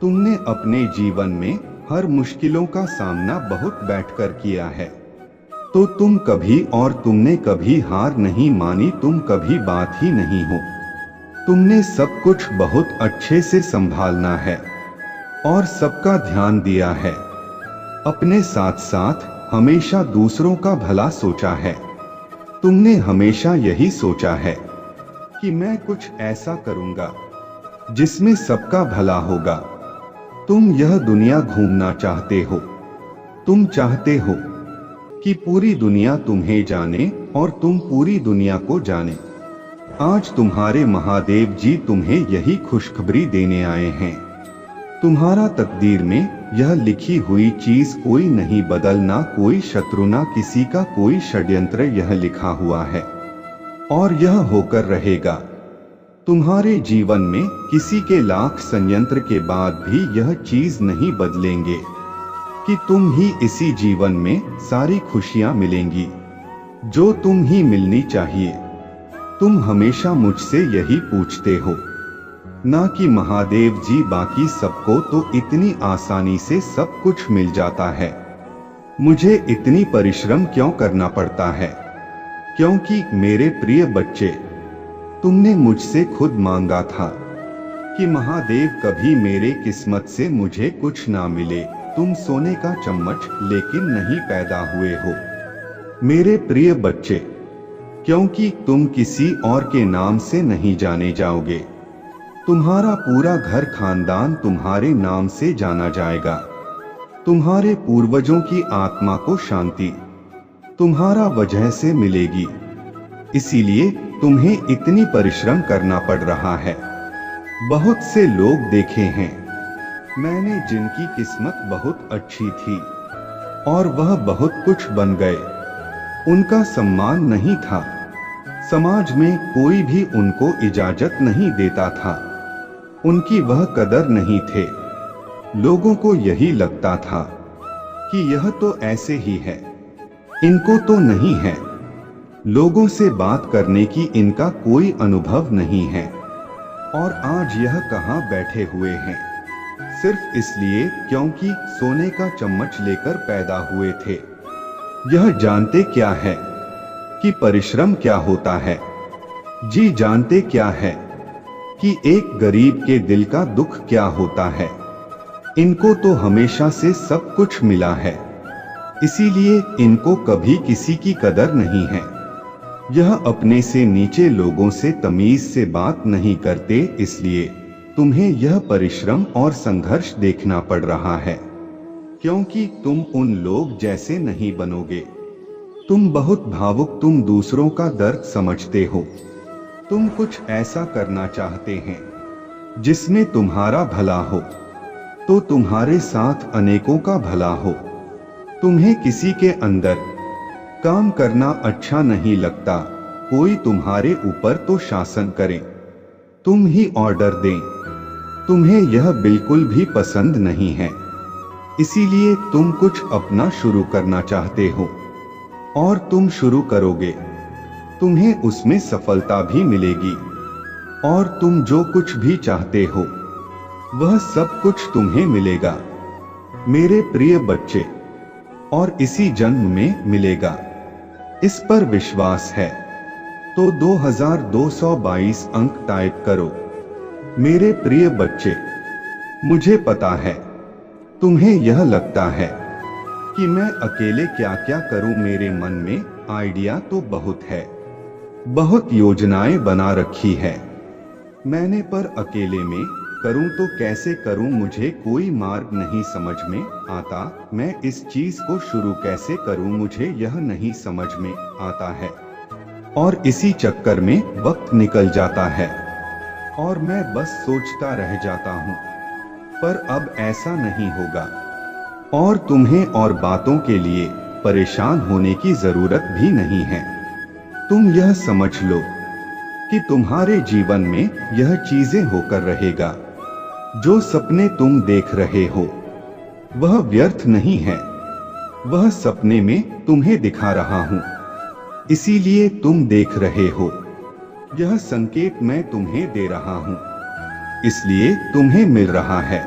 तुमने अपने जीवन में हर मुश्किलों का सामना बहुत बैठकर किया है, तो तुम कभी, और तुमने कभी हार नहीं मानी, तुम कभी बात ही नहीं हो। तुमने सब कुछ बहुत अच्छे से संभालना है और सबका ध्यान दिया है। अपने साथ साथ हमेशा दूसरों का भला सोचा है। तुमने हमेशा यही सोचा है कि मैं कुछ ऐसा करूंगा जिसमें सबका भला होगा। तुम यह दुनिया घूमना चाहते हो। तुम चाहते हो कि पूरी दुनिया तुम्हें जाने और तुम पूरी दुनिया को जाने। आज तुम्हारे महादेव जी तुम्हें यही खुशखबरी देने आए हैं तुम्हारा तकदीर में यह लिखी हुई चीज कोई नहीं बदलना, कोई शत्रु ना किसी का कोई षड्यंत्र, यह लिखा हुआ है और यह होकर रहेगा। तुम्हारे जीवन में किसी के लाख संयंत्र के बाद भी यह चीज नहीं बदलेंगे कि तुम ही इसी जीवन में सारी खुशियां मिलेंगी जो तुम ही मिलनी चाहिए। तुम हमेशा मुझसे यही पूछते हो ना कि महादेव जी बाकी सबको तो इतनी आसानी से सब कुछ मिल जाता है, मुझे इतनी परिश्रम क्यों करना पड़ता है? क्योंकि मेरे प्रिय बच्चे, तुमने मुझसे खुद मांगा था कि महादेव कभी मेरे किस्मत से मुझे कुछ ना मिले। तुम सोने का चम्मच लेकिन नहीं पैदा हुए हो मेरे प्रिय बच्चे, क्योंकि तुम किसी और के नाम से नहीं जाने जाओगे। तुम्हारा पूरा घर खानदान तुम्हारे नाम से जाना जाएगा। तुम्हारे पूर्वजों की आत्मा को शांति तुम्हारा वजह से मिलेगी, इसीलिए तुम्हें इतनी परिश्रम करना पड़ रहा है। बहुत से लोग देखे हैं मैंने जिनकी किस्मत बहुत अच्छी थी और वह बहुत कुछ बन गए, उनका सम्मान नहीं था, समाज में कोई भी उनको इजाजत नहीं देता था, उनकी वह कदर नहीं थे। लोगों को यही लगता था कि यह तो ऐसे ही है, इनको तो नहीं है। लोगों से बात करने की इनका कोई अनुभव नहीं है और आज यह कहां बैठे हुए हैं सिर्फ इसलिए क्योंकि सोने का चम्मच लेकर पैदा हुए थे। यह जानते क्या है कि परिश्रम क्या होता है? जी जानते क्या है कि एक गरीब के दिल का दुख क्या होता है? इनको तो हमेशा से सब कुछ मिला है, इसीलिए इनको कभी किसी की कदर नहीं है। यह अपने से नीचे लोगों से तमीज से बात नहीं करते, इसलिए तुम्हें यह परिश्रम और संघर्ष देखना पड़ रहा है, क्योंकि तुम उन लोग जैसे नहीं बनोगे। तुम बहुत भावुक, तुम दूसरों का दर्द समझते हो, तुम कुछ ऐसा करना चाहते हैं जिसमें तुम्हारा भला हो, तो तुम्हारे साथ अनेकों का भला हो। तुम्हें किसी के अंदर काम करना अच्छा नहीं लगता, कोई तुम्हारे ऊपर तो शासन करे, तुम ही ऑर्डर दें, तुम्हें यह बिल्कुल भी पसंद नहीं है, इसीलिए तुम कुछ अपना शुरू करना चाहते हो और तुम शुरू करोगे, तुम्हें उसमें सफलता भी मिलेगी और तुम जो कुछ भी चाहते हो वह सब कुछ तुम्हें मिलेगा मेरे प्रिय बच्चे, और इसी जन्म में मिलेगा, इस पर विश्वास है तो 2222 अंक टाइप करो मेरे प्रिय बच्चे। मुझे पता है तुम्हें यह लगता है कि मैं अकेले क्या क्या करूं, मेरे मन में आइडिया तो बहुत है, बहुत योजनाएं बना रखी है मैंने, पर अकेले में करूं तो कैसे करूं, मुझे कोई मार्ग नहीं समझ में आता। मैं इस चीज को शुरू कैसे करूं, मुझे यह नहीं समझ में आता है और इसी चक्कर में वक्त निकल जाता है और मैं बस सोचता रह जाता हूं। पर अब ऐसा नहीं होगा और तुम्हें और बातों के लिए परेशान होने की जरूरत भी नहीं है। तुम यह समझ लो कि तुम्हारे जीवन में यह चीजें होकर रहेगा। जो सपने तुम देख रहे हो वह व्यर्थ नहीं है, वह सपने में तुम्हें दिखा रहा हूं, इसीलिए तुम देख रहे हो। यह संकेत मैं तुम्हें दे रहा हूं, इसलिए तुम्हें मिल रहा है।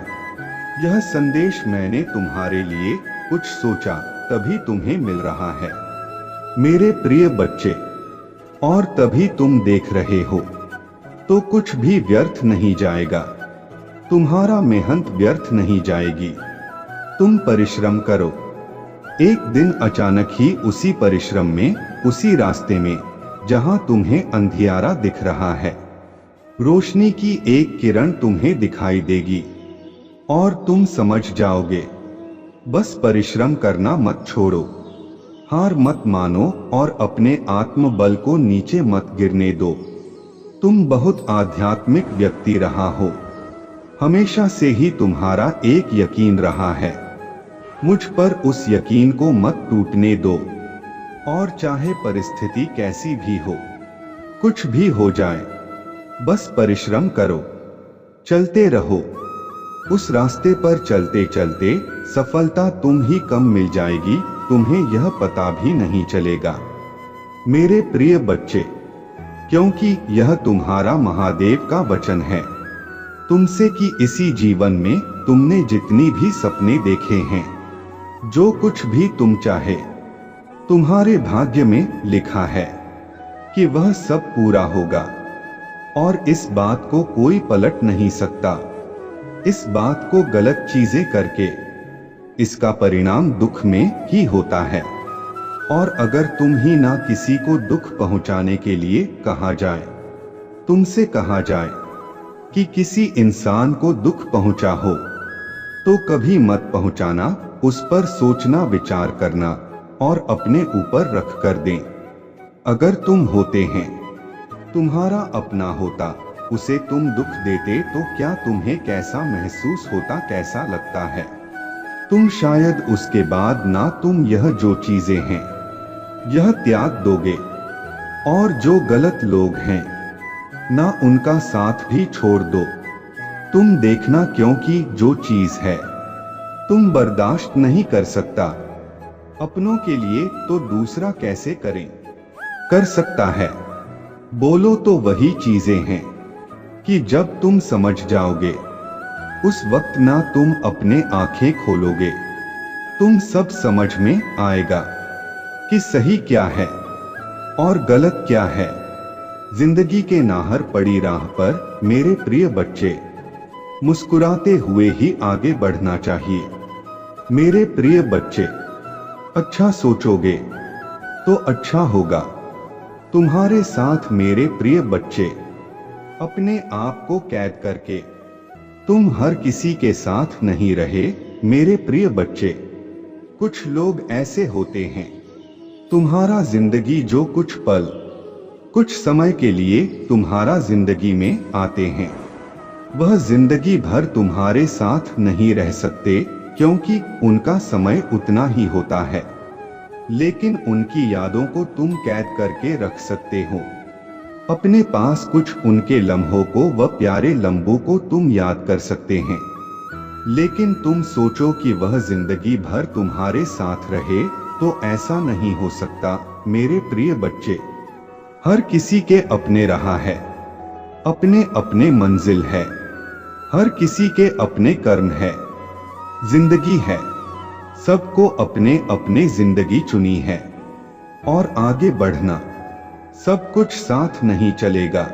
यह संदेश मैंने तुम्हारे लिए कुछ सोचा तभी तुम्हें मिल रहा है मेरे प्रिय बच्चे, और तभी तुम देख रहे हो, तो कुछ भी व्यर्थ नहीं जाएगा, तुम्हारा मेहनत व्यर्थ नहीं जाएगी। तुम परिश्रम करो, एक दिन अचानक ही उसी परिश्रम में, उसी रास्ते में जहां तुम्हें अंधियारा दिख रहा है, रोशनी की एक किरण तुम्हें दिखाई देगी और तुम समझ जाओगे। बस परिश्रम करना मत छोड़ो, हार मत मानो और अपने आत्मबल को नीचे मत गिरने दो। तुम बहुत आध्यात्मिक व्यक्ति रहा हो, हमेशा से ही तुम्हारा एक यकीन रहा है। मुझ पर उस यकीन को मत टूटने दो। और चाहे परिस्थिति कैसी भी हो, कुछ भी हो जाए, बस परिश्रम करो, चलते रहो। उस रास्ते पर चलते चलते सफलता तुम ही कम मिल जाएगी, तुम्हें यह पता भी नहीं चलेगा मेरे प्रिय बच्चे, क्योंकि यह तुम्हारा महादेव का वचन है तुमसे कि इसी जीवन में तुमने जितनी भी सपने देखे हैं, जो कुछ भी तुम चाहे, तुम्हारे भाग्य में लिखा है कि वह सब पूरा होगा। और इस बात को कोई पलट नहीं सकता। इस बात को गलत चीजें करके इसका परिणाम दुख में ही होता है। और अगर तुम ही ना किसी को दुख पहुंचाने के लिए कहा जाए, तुमसे कहा जाए कि किसी इंसान को दुख पहुंचा हो, तो कभी मत पहुंचाना, उस पर सोचना, विचार करना और अपने ऊपर रख कर दें। अगर तुम होते हैं, तुम्हारा अपना होता, उसे तुम दुख देते, तो क्या तुम्हें कैसा महसूस होता, कैसा लगता है? तुम शायद उसके बाद ना तुम यह जो चीजें हैं यह त्याग दोगे, और जो गलत लोग हैं ना उनका साथ भी छोड़ दो। तुम देखना, क्योंकि जो चीज है तुम बर्दाश्त नहीं कर सकता अपनों के लिए, तो दूसरा कैसे कर सकता है? बोलो तो वही चीजें हैं कि जब तुम समझ जाओगे, उस वक्त ना तुम अपने आंखें खोलोगे, तुम सब समझ में आएगा कि सही क्या है और गलत क्या है। जिंदगी के नाहर पड़ी राह पर मेरे प्रिय बच्चे, मुस्कुराते हुए ही आगे बढ़ना चाहिए। मेरे प्रिय बच्चे, अच्छा सोचोगे तो अच्छा होगा तुम्हारे साथ। मेरे प्रिय बच्चे, अपने आप को कैद करके तुम हर किसी के साथ नहीं रहे। मेरे प्रिय बच्चे, कुछ लोग ऐसे होते हैं, तुम्हारा जिंदगी जो कुछ पल, कुछ समय के लिए तुम्हारा जिंदगी में आते हैं, वह जिंदगी भर तुम्हारे साथ नहीं रह सकते, क्योंकि उनका समय उतना ही होता है। लेकिन उनकी यादों को तुम कैद करके रख सकते हो। अपने पास कुछ उनके लम्हों को व प्यारे लम्हों को तुम याद कर सकते हैं। लेकिन तुम सोचो कि वह जिंदगी भर तुम्हारे साथ रहे, तो ऐसा नहीं हो सकता। मेरे प्रिय बच्चे, हर किसी के अपने राह है, अपने अपने मंजिल है, हर किसी के अपने कर्म है, जिंदगी है। सबको अपने अपने जिंदगी चुनी है, और आगे बढ़ना, सब कुछ साथ नहीं चलेगा।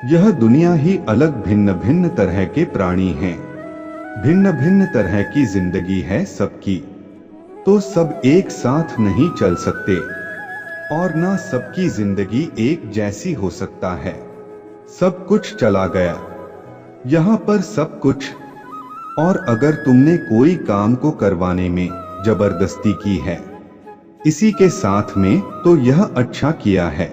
यह दुनिया ही अलग भिन्न भिन्न तरह के प्राणी हैं, भिन्न भिन्न तरह की जिंदगी है सबकी, तो सब एक साथ नहीं चल सकते, और ना सबकी जिंदगी एक जैसी हो सकता है। सब कुछ चला गया यहाँ पर, सब कुछ। और अगर तुमने कोई काम को करवाने में जबरदस्ती की है इसी के साथ में, तो यह अच्छा किया है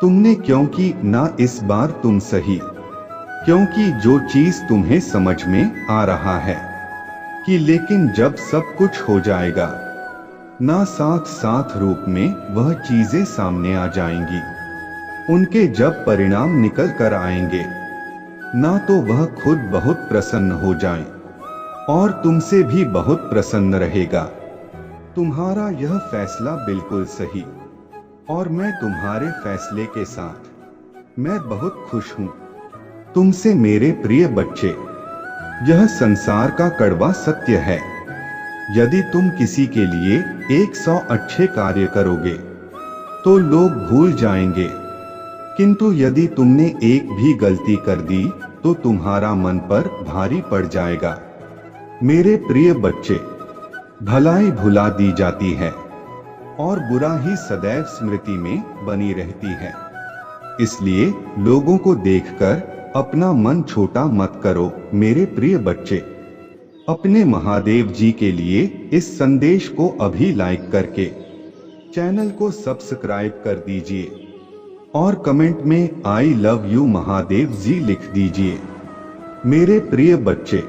तुमने, क्योंकि ना इस बार तुम सही, क्योंकि जो चीज तुम्हें समझ में आ रहा है कि लेकिन जब सब कुछ हो जाएगा ना, साथ साथ रूप में वह चीजें सामने आ जाएंगी। उनके जब परिणाम निकल कर आएंगे ना, तो वह खुद बहुत प्रसन्न हो जाए और तुमसे भी बहुत प्रसन्न रहेगा। तुम्हारा यह फैसला बिल्कुल सही, और मैं तुम्हारे फैसले के साथ मैं बहुत खुश हूं। तुमसे मेरे प्रिय बच्चे, यह संसार का कड़वा सत्य है। यदि तुम किसी के लिए 100 अच्छे कार्य करोगे तो लोग भूल जाएंगे, किंतु यदि तुमने एक भी गलती कर दी तो तुम्हारा मन पर भारी पड़ जाएगा। मेरे प्रिय बच्चे, भलाई भुला दी जाती है और बुरा ही सदैव स्मृति में बनी रहती है। इसलिए लोगों को देखकर अपना मन छोटा मत करो। मेरे प्रिय बच्चे, अपने महादेव जी के लिए इस संदेश को अभी लाइक करके चैनल को सब्सक्राइब कर दीजिए और कमेंट में आई लव यू महादेव जी लिख दीजिए। मेरे प्रिय बच्चे,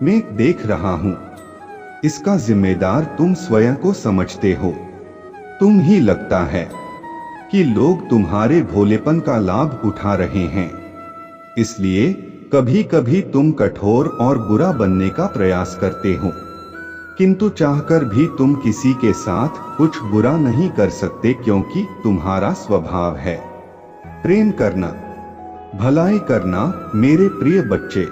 मैं देख रहा हूं, इसका जिम्मेदार तुम स्वयं को समझते हो। तुम ही लगता है कि लोग तुम्हारे भोलेपन का लाभ उठा रहे हैं, इसलिए कभी कभी तुम कठोर और बुरा बनने का प्रयास करते हो, किंतु चाहकर भी तुम किसी के साथ कुछ बुरा नहीं कर सकते, क्योंकि तुम्हारा स्वभाव है प्रेम करना, भलाई करना। मेरे प्रिय बच्चे,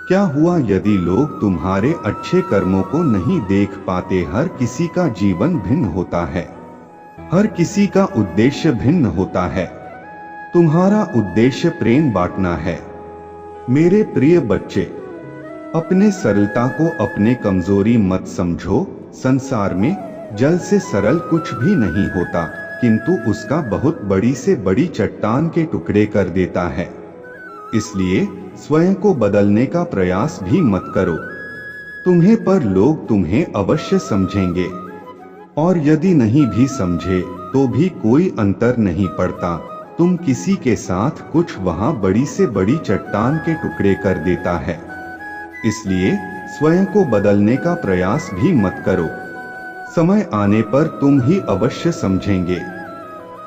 क्या हुआ यदि लोग तुम्हारे अच्छे कर्मों को नहीं देख पाते? हर किसी का जीवन भिन्न होता है, हर किसी का उद्देश्य भिन्न होता है। तुम्हारा उद्देश्य प्रेम बांटना है। मेरे प्रिय बच्चे, अपने सरलता को अपने कमजोरी मत समझो। संसार में जल से सरल कुछ भी नहीं होता, किंतु उसका बहुत बड़ी से बड़ी चट्टान के टुकड़े कर देता है। इसलिए स्वयं को बदलने का प्रयास भी मत करो। तुम्हें पर लोग तुम्हें अवश्य समझेंगे, और यदि नहीं भी समझे तो भी कोई अंतर नहीं पड़ता। तुम किसी के साथ कुछ वहां बड़ी से बड़ी चट्टान के टुकड़े कर देता है। इसलिए स्वयं को बदलने का प्रयास भी मत करो। समय आने पर तुम ही अवश्य समझेंगे,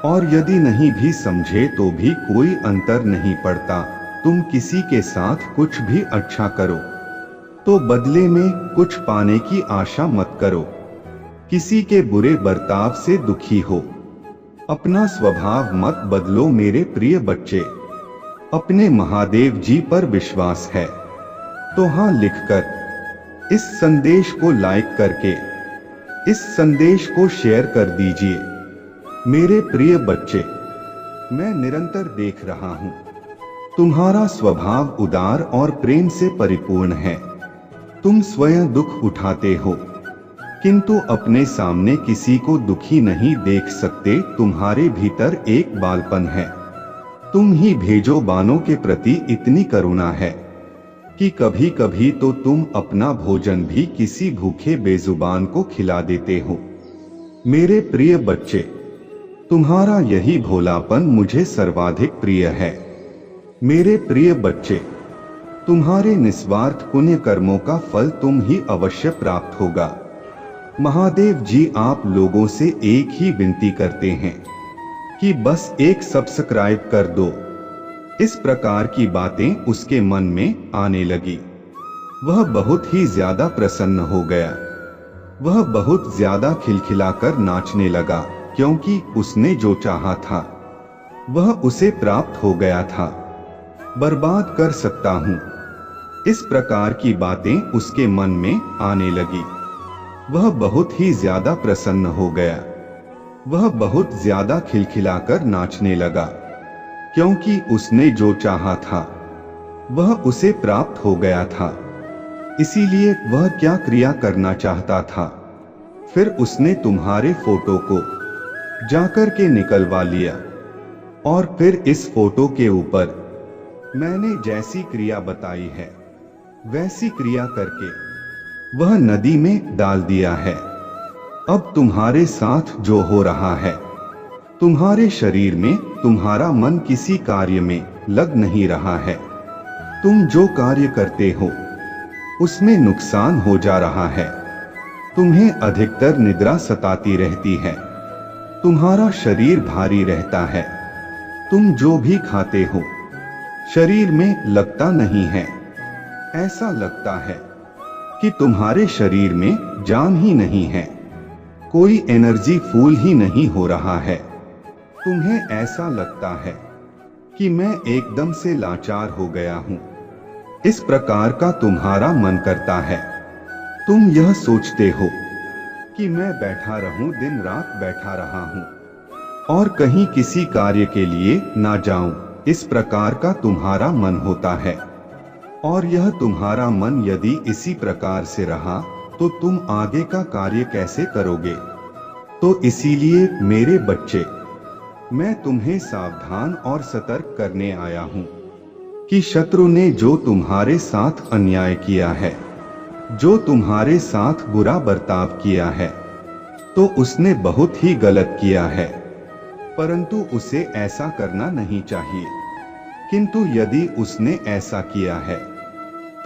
और यदि नहीं भी समझे तो भी कोई अंतर नहीं पड़ता। तुम किसी के साथ कुछ भी अच्छा करो तो बदले में कुछ पाने की आशा मत करो। किसी के बुरे बर्ताव से दुखी हो, अपना स्वभाव मत बदलो। मेरे प्रिय बच्चे, अपने महादेव जी पर विश्वास है तो हाँ लिखकर इस संदेश को लाइक करके इस संदेश को शेयर कर दीजिए। मेरे प्रिय बच्चे, मैं निरंतर देख रहा हूं, तुम्हारा स्वभाव उदार और प्रेम से परिपूर्ण है। तुम स्वयं दुख उठाते हो, किंतु अपने सामने किसी को दुखी नहीं देख सकते। तुम्हारे भीतर एक बालपन है। तुम ही भेजो बानों के प्रति इतनी करुणा है कि कभी कभी तो तुम अपना भोजन भी किसी भूखे बेजुबान को खिला देते हो। मेरे प्रिय बच्चे, तुम्हारा यही भोलापन मुझे सर्वाधिक प्रिय है। मेरे प्रिय बच्चे, तुम्हारे निस्वार्थ पुण्य कर्मों का फल तुम ही अवश्य प्राप्त होगा। महादेव जी आप लोगों से एक ही विनती करते हैं कि बस एक सब्सक्राइब कर दो। इस प्रकार की बातें उसके मन में आने लगी। वह बहुत ही ज्यादा प्रसन्न हो गया। वह बहुत ज्यादा खिलखिलाकर नाचने लगा, क्योंकि उसने जो चाहा था वह उसे प्राप्त हो गया था। बर्बाद कर सकता हूं, इस प्रकार की बातें उसके मन में आने लगी। वह बहुत ही ज्यादा प्रसन्न हो गया। वह बहुत ज्यादा खिलखिलाकर नाचने लगा, क्योंकि उसने जो चाहा था वह उसे प्राप्त हो गया था। इसीलिए वह क्या क्रिया करना चाहता था, फिर उसने तुम्हारे फोटो को जाकर के निकलवा लिया, और फिर इस फोटो के ऊपर मैंने जैसी क्रिया बताई है वैसी क्रिया करके वह नदी में डाल दिया है। अब तुम्हारे साथ जो हो रहा है, तुम्हारे शरीर में तुम्हारा मन किसी कार्य में लग नहीं रहा है। तुम जो कार्य करते हो उसमें नुकसान हो जा रहा है। तुम्हें अधिकतर निद्रा सताती रहती है। तुम्हारा शरीर भारी रहता है। तुम जो भी खाते हो शरीर में लगता नहीं है। ऐसा लगता है कि तुम्हारे शरीर में जान ही नहीं है, कोई एनर्जी फूल ही नहीं हो रहा है। तुम्हें ऐसा लगता है कि मैं एकदम से लाचार हो गया हूं। इस प्रकार का तुम्हारा मन करता है। तुम यह सोचते हो कि मैं बैठा रहूं, दिन रात बैठा रहा हूं और कहीं किसी कार्य के लिए ना जाऊं। इस प्रकार का तुम्हारा मन होता है, और यह तुम्हारा मन यदि इसी प्रकार से रहा तो तुम आगे का कार्य कैसे करोगे? तो इसीलिए मेरे बच्चे, मैं तुम्हें सावधान और सतर्क करने आया हूं कि शत्रु ने जो तुम्हारे साथ अन्याय किया है, जो तुम्हारे साथ बुरा बर्ताव किया है, तो उसने बहुत ही गलत किया है, परंतु उसे ऐसा करना नहीं चाहिए। किंतु यदि उसने ऐसा किया है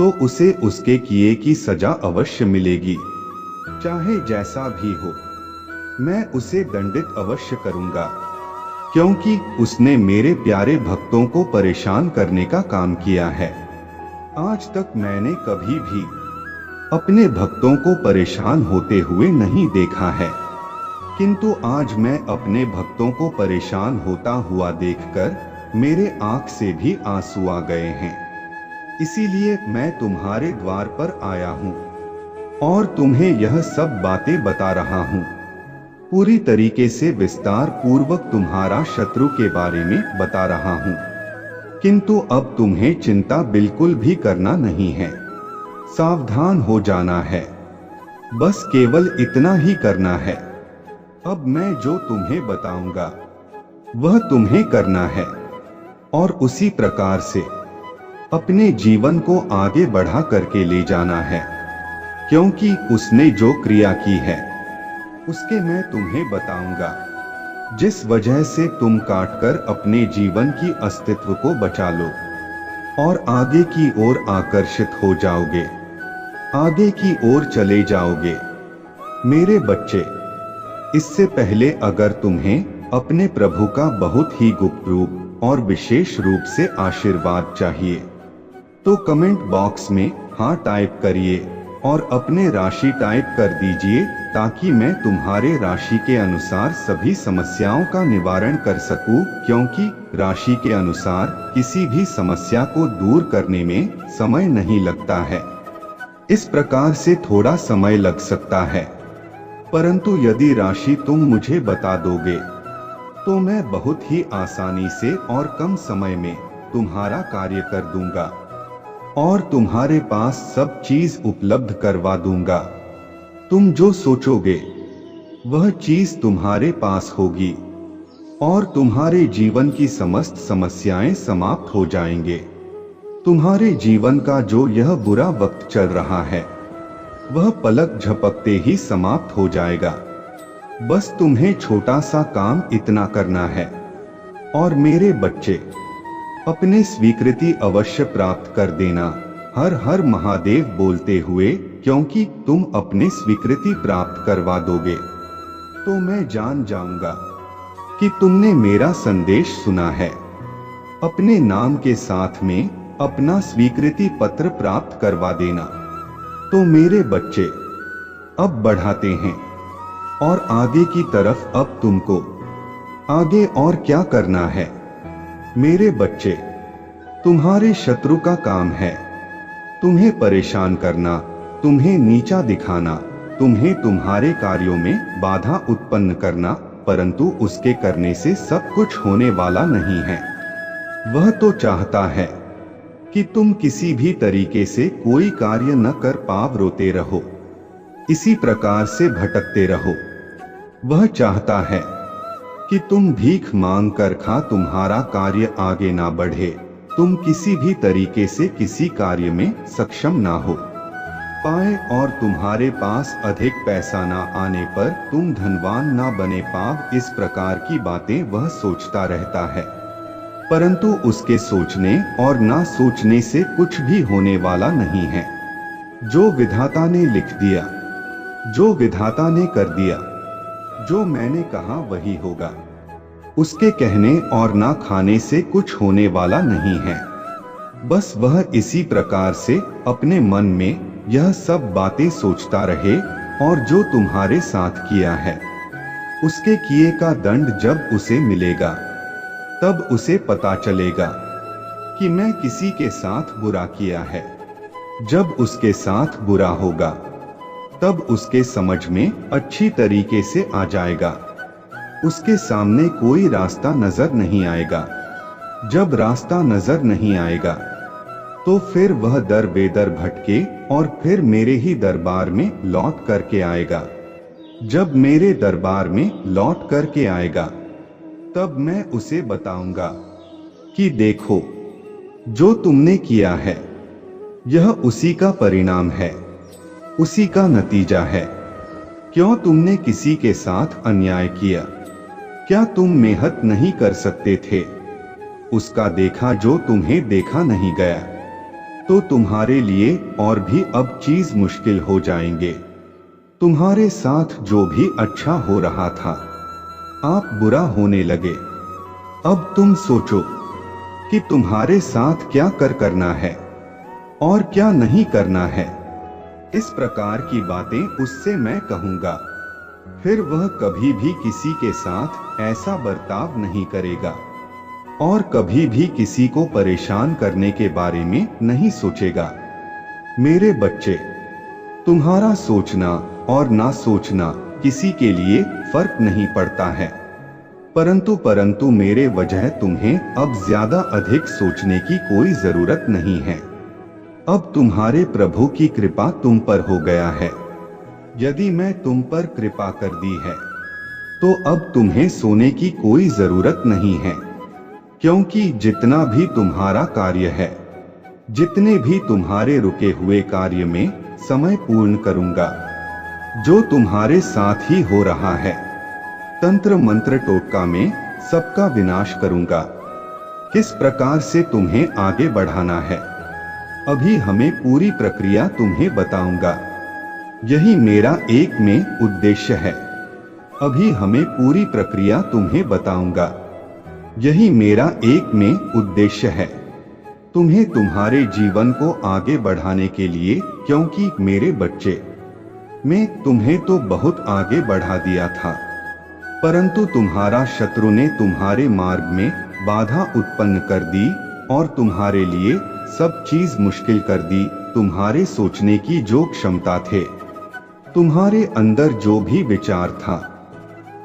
तो उसे उसके किए की सजा अवश्य मिलेगी, चाहे जैसा भी हो। मैं उसे दंडित अवश्य करूंगा, क्योंकि उसने मेरे प्यारे भक्तों को परेशान करने का काम किया है। आज तक मैंने कभी भी अपने भक्तों को परेशान होते हुए नहीं देखा है, किंतु आज मैं अपने भक्तों को परेशान होता हुआ देखकर मेरे आंख से भी आंसू आ गए हैं। इसीलिए मैं तुम्हारे द्वार पर आया हूँ और तुम्हें यह सब बातें बता रहा हूँ। पूरी तरीके से विस्तार पूर्वक तुम्हारा शत्रु के बारे में बता रहा हूँ, किंतु अब तुम्हें चिंता बिल्कुल भी करना नहीं है। सावधान हो जाना है, बस केवल इतना ही करना है। अब मैं जो तुम्हें बताऊंगा वह तुम्हें करना है और उसी प्रकार से अपने जीवन को आगे बढ़ा करके ले जाना है, क्योंकि उसने जो क्रिया की है उसके मैं तुम्हें बताऊंगा, जिस वजह से तुम काटकर अपने जीवन की अस्तित्व को बचा लो और आगे की ओर आकर्षित हो जाओगे, आगे की ओर चले जाओगे। मेरे बच्चे, इससे पहले अगर तुम्हें अपने प्रभु का बहुत ही गुप्त रूप और विशेष रूप से आशीर्वाद चाहिए तो कमेंट बॉक्स में हाँ टाइप करिए और अपने राशि टाइप कर दीजिए, ताकि मैं तुम्हारे राशि के अनुसार सभी समस्याओं का निवारण कर सकूं, क्योंकि राशि के अनुसार किसी भी समस्या को दूर करने में समय नहीं लगता है। इस प्रकार से थोड़ा समय लग सकता है, परंतु यदि राशि तुम मुझे बता दोगे तो मैं बहुत ही आसानी से और कम समय में तुम्हारा कार्य कर दूंगा और तुम्हारे पास सब चीज उपलब्ध करवा दूंगा। तुम जो सोचोगे वह चीज तुम्हारे पास होगी और तुम्हारे जीवन की समस्त समस्याएं समाप्त हो जाएंगे। तुम्हारे जीवन का जो यह बुरा वक्त चल रहा है वह पलक झपकते ही समाप्त हो जाएगा। बस तुम्हें छोटा सा काम इतना करना है। और मेरे बच्चे, अपने स्वीकृति अवश्य प्राप्त कर देना हर हर महादेव बोलते हुए, क्योंकि तुम अपने स्वीकृति प्राप्त करवा दोगे तो मैं जान जाऊंगा कि तुमने मेरा संदेश सुना है। अपने नाम के साथ में अपना स्वीकृति पत्र प्राप्त करवा देना। तो मेरे बच्चे, अब बढ़ाते हैं और आगे की तरफ। अब तुमको आगे और क्या करना है मेरे बच्चे? तुम्हारे शत्रु का काम है तुम्हें परेशान करना, तुम्हें नीचा दिखाना, तुम्हें तुम्हारे कार्यों में बाधा उत्पन्न करना, परंतु उसके करने से सब कुछ होने वाला नहीं है। वह तो चाहता है कि तुम किसी भी तरीके से कोई कार्य न कर पाव रोते रहो, इसी प्रकार से भटकते रहो। वह चाहता है कि तुम भीख मांग कर खा तुम्हारा कार्य आगे ना बढ़े, तुम किसी भी तरीके से किसी कार्य में सक्षम ना हो पाए और तुम्हारे पास अधिक पैसा ना आने पर तुम धनवान ना बने पाव। इस प्रकार की बातें वह सोचता रहता है, परंतु उसके सोचने और ना सोचने से कुछ भी होने वाला नहीं है। जो विधाता ने लिख दिया, जो विधाता ने कर दिया, जो मैंने कहा वही होगा। उसके कहने और ना खाने से कुछ होने वाला नहीं है। बस वह इसी प्रकार से अपने मन में यह सब बातें सोचता रहे और जो तुम्हारे साथ किया है उसके किए का दंड जब उसे मिलेगा तब उसे पता चलेगा कि मैं किसी के साथ बुरा किया है। जब उसके साथ बुरा होगा तब उसके समझ में अच्छी तरीके से आ जाएगा। उसके सामने कोई रास्ता नजर नहीं आएगा। जब रास्ता नजर नहीं आएगा तो फिर वह दर बेदर भटके और फिर मेरे ही दरबार में लौट करके आएगा। जब मेरे दरबार में लौट करके आएगा तब मैं उसे बताऊंगा कि देखो, जो तुमने किया है यह उसी का परिणाम है, उसी का नतीजा है। क्यों तुमने किसी के साथ अन्याय किया? क्या तुम मेहनत नहीं कर सकते थे? उसका देखा जो तुम्हें देखा नहीं गया। तो तुम्हारे लिए और भी अब चीज मुश्किल हो जाएंगे। तुम्हारे साथ जो भी अच्छा हो रहा था, आप बुरा होने लगे। अब तुम सोचो कि तुम्हारे साथ क्या करना है और क्या नहीं करना है। इस प्रकार की बातें उससे मैं कहूंगा, फिर वह कभी भी किसी के साथ ऐसा बर्ताव नहीं करेगा और कभी भी किसी को परेशान करने के बारे में नहीं सोचेगा। मेरे बच्चे, तुम्हारा सोचना और ना सोचना किसी के लिए फर्क नहीं पड़ता है, परंतु मेरे वजह तुम्हें अब ज्यादा अधिक सोचने की कोई जरूरत नहीं है। अब तुम्हारे प्रभु की कृपा तुम पर हो गया है। यदि मैं तुम पर कृपा कर दी है तो अब तुम्हें सोने की कोई जरूरत नहीं है, क्योंकि जितना भी तुम्हारा कार्य है, जितने भी तुम्हारे रुके हुए कार्य में समय पूर्ण करूंगा। जो तुम्हारे साथ ही हो रहा है, तंत्र मंत्र टोटका में सबका विनाश करूंगा। किस प्रकार से तुम्हें आगे बढ़ाना है, अभी हमें पूरी प्रक्रिया तुम्हें बताऊंगा। यही मेरा एक में उद्देश्य है। अभी हमें पूरी प्रक्रिया तुम्हें बताऊंगा। यही मेरा एक में उद्देश्य है, तुम्हें तुम्हारे जीवन को आगे बढ़ाने के लिए, क्योंकि मेरे बच्चे, मैं तुम्हें तो बहुत आगे बढ़ा दिया था, परंतु तुम्हारा शत्रु ने तुम्हारे मार्ग में बाधा उत्पन्न कर दी और तुम्हारे लिए सब चीज मुश्किल कर दी। तुम्हारे सोचने की जो क्षमता थे, तुम्हारे अंदर जो भी विचार था,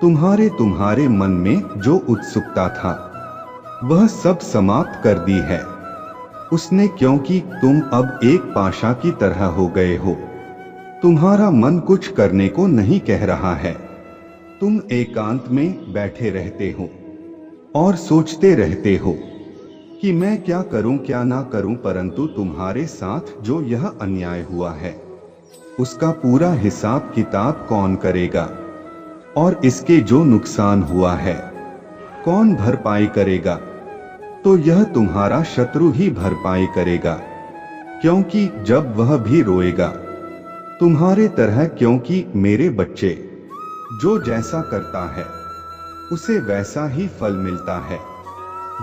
तुम्हारे मन में जो उत्सुकता था, वह सब समाप्त कर दी है उसने, क्योंकि तुम अब एक पाशा की तरह हो गए हो। तुम्हारा मन कुछ करने को नहीं कह रहा है। तुम एकांत में बैठे रहते हो और सोचते रहते हो कि मैं क्या करूं क्या ना करूं, परंतु तुम्हारे साथ जो यह अन्याय हुआ है, उसका पूरा हिसाब किताब कौन करेगा, और इसके जो नुकसान हुआ है, कौन भरपाई करेगा? तो यह तुम्हारा शत्रु ही भरपाई करेगा, क्योंकि जब वह भी रोएगा तुम्हारे तरह, क्योंकि मेरे बच्चे, जो जैसा करता है उसे वैसा ही फल मिलता है।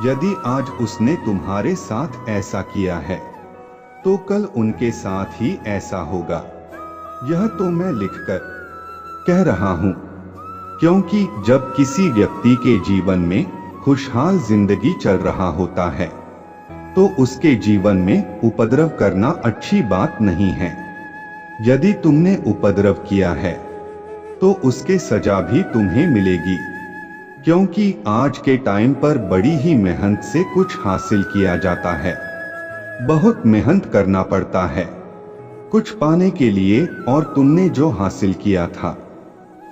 यदि आज उसने तुम्हारे साथ ऐसा किया है, तो कल उनके साथ ही ऐसा होगा। यह तो मैं लिखकर कह रहा हूं, क्योंकि जब किसी व्यक्ति के जीवन में खुशहाल जिंदगी चल रहा होता है, तो उसके जीवन में उपद्रव करना अच्छी बात नहीं है। यदि तुमने उपद्रव किया है, तो उसके सजा भी तुम्हें मिलेगी, क्योंकि आज के टाइम पर बड़ी ही मेहनत से कुछ हासिल किया जाता है। बहुत मेहनत करना पड़ता है कुछ पाने के लिए, और तुमने जो हासिल किया था,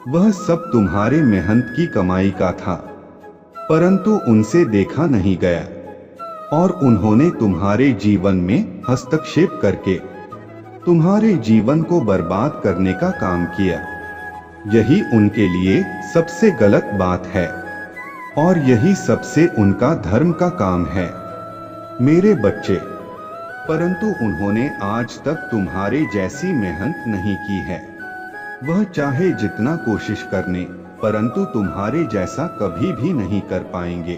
वह सब तुम्हारे मेहनत की कमाई का था, परंतु उनसे देखा नहीं गया, और उन्होंने तुम्हारे जीवन में हस्तक्षेप करके तुम्हारे जीवन को बर्बाद करने का काम किया। यही उनके लिए सबसे गलत बात है, और यही सबसे उनका धर्म का काम है, मेरे बच्चे। परंतु उन्होंने आज तक तुम्हारे जैसी मेहनत नहीं की है। वह चाहे जितना कोशिश करने, परंतु तुम्हारे जैसा कभी भी नहीं कर पाएंगे,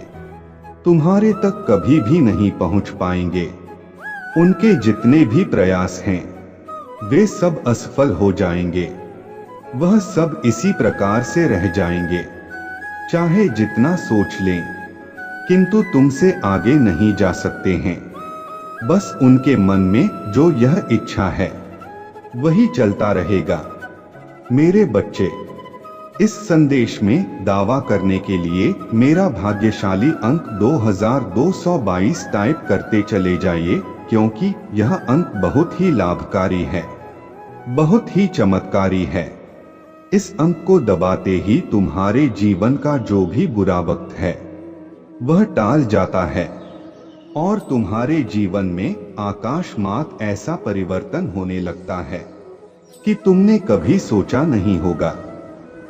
तुम्हारे तक कभी भी नहीं पहुंच पाएंगे। उनके जितने भी प्रयास हैं, वे सब असफल हो जाएंगे। वह सब इसी प्रकार से रह जाएंगे, चाहे जितना सोच लें, किंतु तुमसे आगे नहीं जा सकते हैं। बस उनके मन में जो यह इच्छा है, वही चलता रहेगा। मेरे बच्चे, इस संदेश में दावा करने के लिए मेरा भाग्यशाली अंक 2222 टाइप करते चले जाइए, क्योंकि यह अंक बहुत ही लाभकारी है, बहुत ही चमत्कारी है। इस अंक को दबाते ही तुम्हारे जीवन का जो भी बुरा वक्त है, वह टाल जाता है, और तुम्हारे जीवन में आकाश मात ऐसा परिवर्तन होने लगता है कि तुमने कभी सोचा नहीं होगा।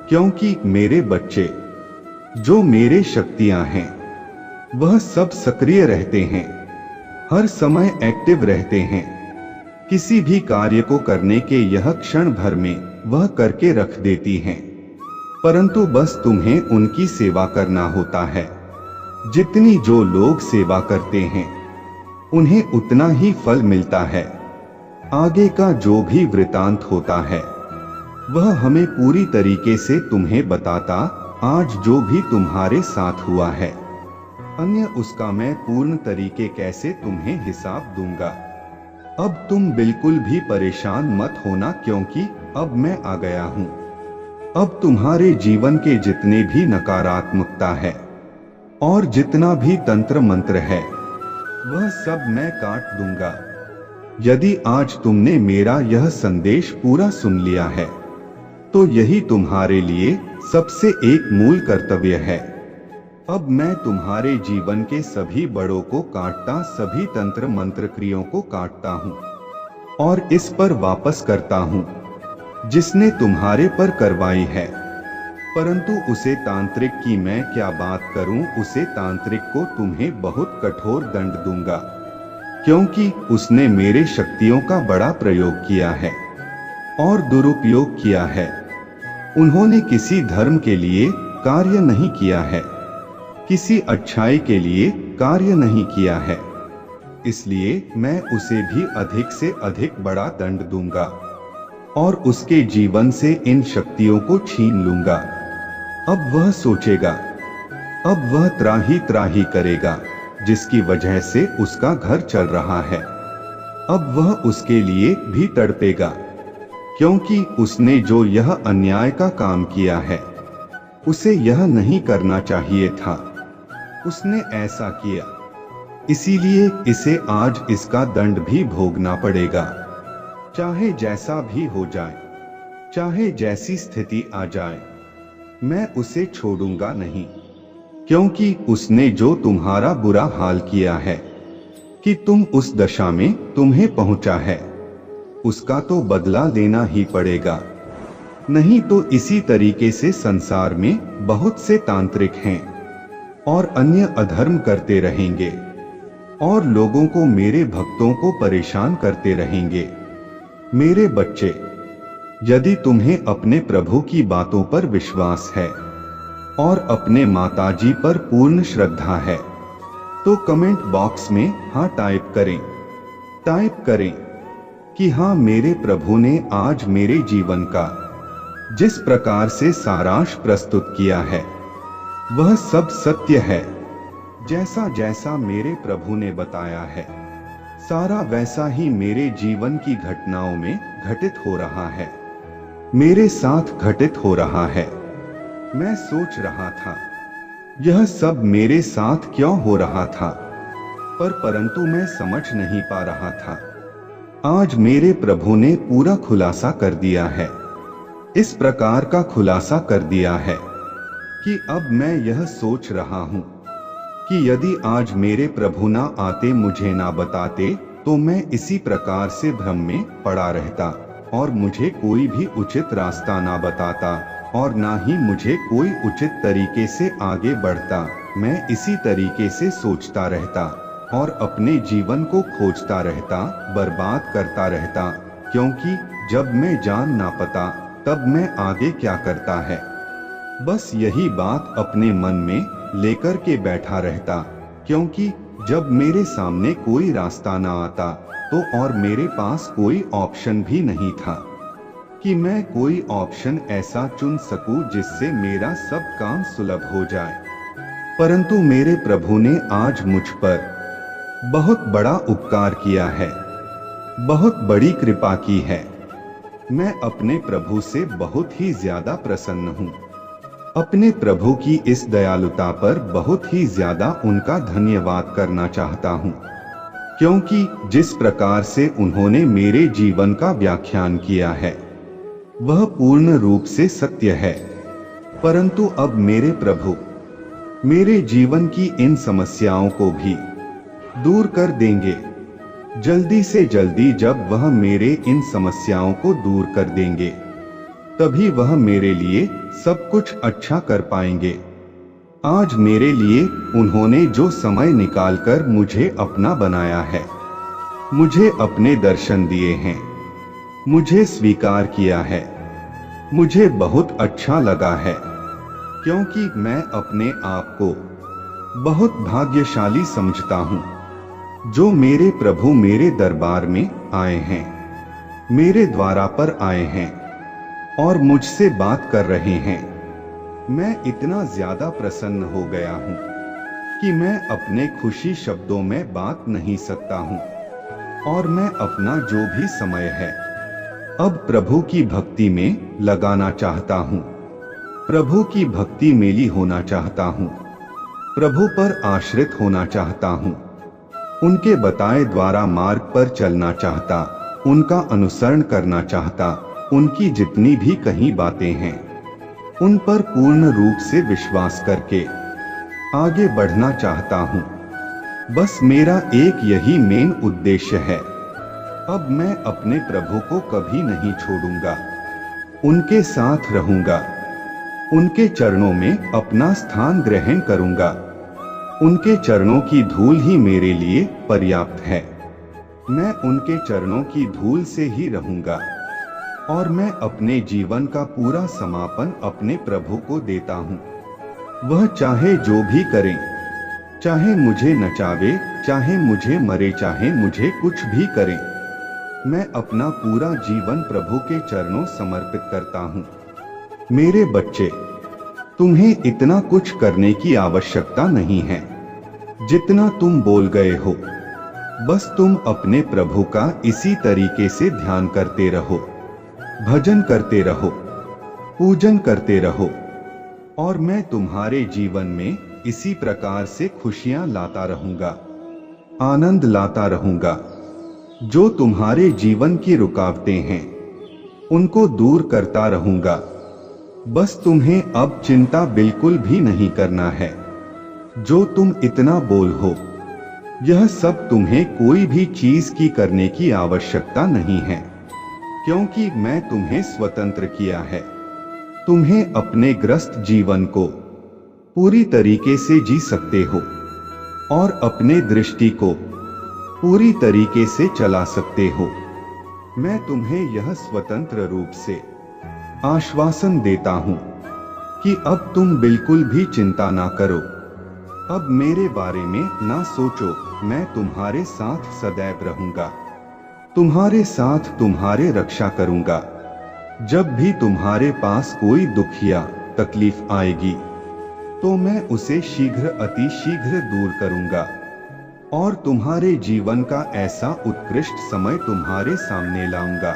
क्योंकि मेरे बच्चे, जो मेरे शक्तियां हैं, वह सब सक्रिय रहते हैं, हर समय एक्टिव रहते हैं। किसी भी कार्य को करने के यह क्षण भर में वह करके रख देती हैं, परंतु बस तुम्हें उनकी सेवा करना होता है। जितनी जो लोग सेवा करते हैं उन्हें उतना ही फल मिलता है। आगे का जो भी वृतांत होता है वह हमें पूरी तरीके से तुम्हें बताता, आज जो भी तुम्हारे साथ हुआ है अन्य उसका मैं पूर्ण तरीके कैसे तुम्हें हिसाब दूंगा। अब तुम बिल्कुल भी परेशान मत होना, क्योंकि अब मैं आ गया हूं। अब तुम्हारे जीवन के जितने भी नकारात्मकता है और जितना भी तंत्र मंत्र है वह सब मैं काट दूंगा। यदि आज तुमने मेरा यह संदेश पूरा सुन लिया है तो यही तुम्हारे लिए सबसे एक मूल कर्तव्य है। अब मैं तुम्हारे जीवन के सभी बड़ों को काटता, सभी तंत्र मंत्र क्रियों को काटता हूं और इस पर वापस करता हूं जिसने तुम्हारे पर करवाई है। परंतु उसे तांत्रिक की मैं क्या बात करूं, उसे तांत्रिक को तुम्हें बहुत कठोर दंड दूंगा, क्योंकि उसने मेरे शक्तियों का बड़ा प्रयोग किया है और दुरुपयोग किया है। उन्होंने किसी धर्म के लिए कार्य नहीं किया है, किसी अच्छाई के लिए कार्य नहीं किया है, इसलिए मैं उसे भी अधिक से अधिक बड़ा दंड दूंगा और उसके जीवन से इन शक्तियों को छीन लूंगा। अब वह सोचेगा, अब वह त्राही त्राही करेगा, जिसकी वजह से उसका घर चल रहा है। अब वह उसके लिए भी तड़पेगा, क्योंकि उसने जो यह अन्याय का काम किया है उसे यह नहीं करना चाहिए था, उसने ऐसा किया, इसीलिए इसे आज इसका दंड भी भोगना पड़ेगा। चाहे जैसा भी हो जाए, चाहे जैसी स्थिति आ जाए, मैं उसे छोड़ूंगा नहीं, क्योंकि उसने जो तुम्हारा बुरा हाल किया है कि तुम उस दशा में तुम्हें पहुंचा है, उसका तो बदला लेना ही पड़ेगा। नहीं तो इसी तरीके से संसार में बहुत से तांत्रिक हैं और अन्य अधर्म करते रहेंगे और लोगों को, मेरे भक्तों को परेशान करते रहेंगे। मेरे बच्चे, यदि तुम्हें अपने प्रभु की बातों पर विश्वास है और अपने माताजी पर पूर्ण श्रद्धा है तो कमेंट बॉक्स में हाँ टाइप करें कि हाँ, मेरे प्रभु ने आज मेरे जीवन का जिस प्रकार से सारांश प्रस्तुत किया है वह सब सत्य है। जैसा जैसा मेरे प्रभु ने बताया है सारा वैसा ही मेरे जीवन की घटनाओं में घटित हो रहा है, मेरे साथ घटित हो रहा है। मैं सोच रहा था यह सब मेरे साथ क्यों हो रहा था, परंतु मैं समझ नहीं पा रहा था। आज मेरे प्रभु ने पूरा खुलासा कर दिया है, इस प्रकार का खुलासा कर दिया है कि अब मैं यह सोच रहा हूं कि यदि आज मेरे प्रभु ना आते, मुझे ना बताते, तो मैं इसी प्रकार से भ्रम में पड़ा रहता और मुझे कोई भी उचित रास्ता ना बताता और ना ही मुझे कोई उचित तरीके से आगे बढ़ता। मैं इसी तरीके से सोचता रहता और अपने जीवन को खोजता रहता, बर्बाद करता रहता, क्योंकि जब मैं जान ना पाता तब मैं आगे क्या करता है। बस यही बात अपने मन में लेकर के बैठा रहता, क्योंकि जब मेरे सामने कोई रास्ता ना आता तो और मेरे पास कोई ऑप्शन भी नहीं था कि मैं कोई ऑप्शन ऐसा चुन सकूं जिससे मेरा सब काम सुलभ हो जाए। परंतु मेरे प्रभु ने आज मुझ पर बहुत बड़ा उपकार किया है, बहुत बड़ी कृपा की है। मैं अपने प्रभु से बहुत ही ज्यादा प्रसन्न हूँ। अपने प्रभु की इस दयालुता पर बहुत ही ज्यादा उनका धन्यवाद करना चाहता हूँ, क्योंकि जिस प्रकार से उन्होंने मेरे जीवन का व्याख्यान किया है वह पूर्ण रूप से सत्य है। परंतु अब मेरे प्रभु मेरे जीवन की इन समस्याओं को भी दूर कर देंगे, जल्दी से जल्दी। जब वह मेरे इन समस्याओं को दूर कर देंगे तभी वह मेरे लिए सब कुछ अच्छा कर पाएंगे। आज मेरे लिए उन्होंने जो समय निकालकर मुझे अपना बनाया है, मुझे अपने दर्शन दिए हैं, मुझे स्वीकार किया है, मुझे बहुत अच्छा लगा है, क्योंकि मैं अपने आप को बहुत भाग्यशाली समझता हूँ जो मेरे प्रभु मेरे दरबार में आए हैं, मेरे द्वारा पर आए हैं और मुझसे बात कर रहे हैं। मैं इतना ज्यादा प्रसन्न हो गया हूँ कि मैं अपने खुशी शब्दों में बात नहीं सकता हूँ, और मैं अपना जो भी समय है अब प्रभु की भक्ति में लगाना चाहता हूँ, प्रभु की भक्ति मेली होना चाहता हूँ, प्रभु पर आश्रित होना चाहता हूँ, उनके बताए द्वारा मार्ग पर चलना चाहता, उनका अनुसरण करना चाहता, उनकी जितनी भी कही बातें हैं उन पर पूर्ण रूप से विश्वास करके आगे बढ़ना चाहता हूँ। बस मेरा एक यही मेन उद्देश्य है। अब मैं अपने प्रभु को कभी नहीं छोड़ूंगा, उनके साथ रहूंगा, उनके चरणों में अपना स्थान ग्रहण करूंगा। उनके चरणों की धूल ही मेरे लिए पर्याप्त है। मैं उनके चरणों की धूल से ही रहूंगा और मैं अपने जीवन का पूरा समापन अपने प्रभु को देता हूँ। वह चाहे जो भी करें, चाहे मुझे नचावे, चाहे मुझे मरे, चाहे मुझे कुछ भी करें, मैं अपना पूरा जीवन प्रभु के चरणों समर्पित करता हूँ। मेरे बच्चे, तुम्हें इतना कुछ करने की आवश्यकता नहीं है जितना तुम बोल गए हो। बस तुम अपने प्रभु का इसी तरीके से ध्यान करते रहो, भजन करते रहो, पूजन करते रहो, और मैं तुम्हारे जीवन में इसी प्रकार से खुशियां लाता रहूंगा, आनंद लाता रहूंगा। जो तुम्हारे जीवन की रुकावटें हैं उनको दूर करता रहूंगा। बस तुम्हें अब चिंता बिल्कुल भी नहीं करना है। जो तुम इतना बोल हो, यह सब तुम्हें कोई भी चीज की करने की आवश्यकता नहीं है, क्योंकि मैं तुम्हें स्वतंत्र किया है। तुम्हें अपने ग्रस्त जीवन को पूरी तरीके से जी सकते हो और अपने दृष्टि को पूरी तरीके से चला सकते हो। मैं तुम्हें यह स्वतंत्र रूप से आश्वासन देता हूं कि अब तुम बिल्कुल भी चिंता ना करो। अब मेरे बारे में ना सोचो। मैं तुम्हारे साथ सदैव रहूंगा, तुम्हारे साथ तुम्हारे रक्षा करूंगा। जब भी तुम्हारे पास कोई दुख या तकलीफ आएगी तो मैं उसे शीघ्र अति शीघ्र दूर करूंगा और तुम्हारे जीवन का ऐसा उत्कृष्ट समय तुम्हारे सामने लाऊंगा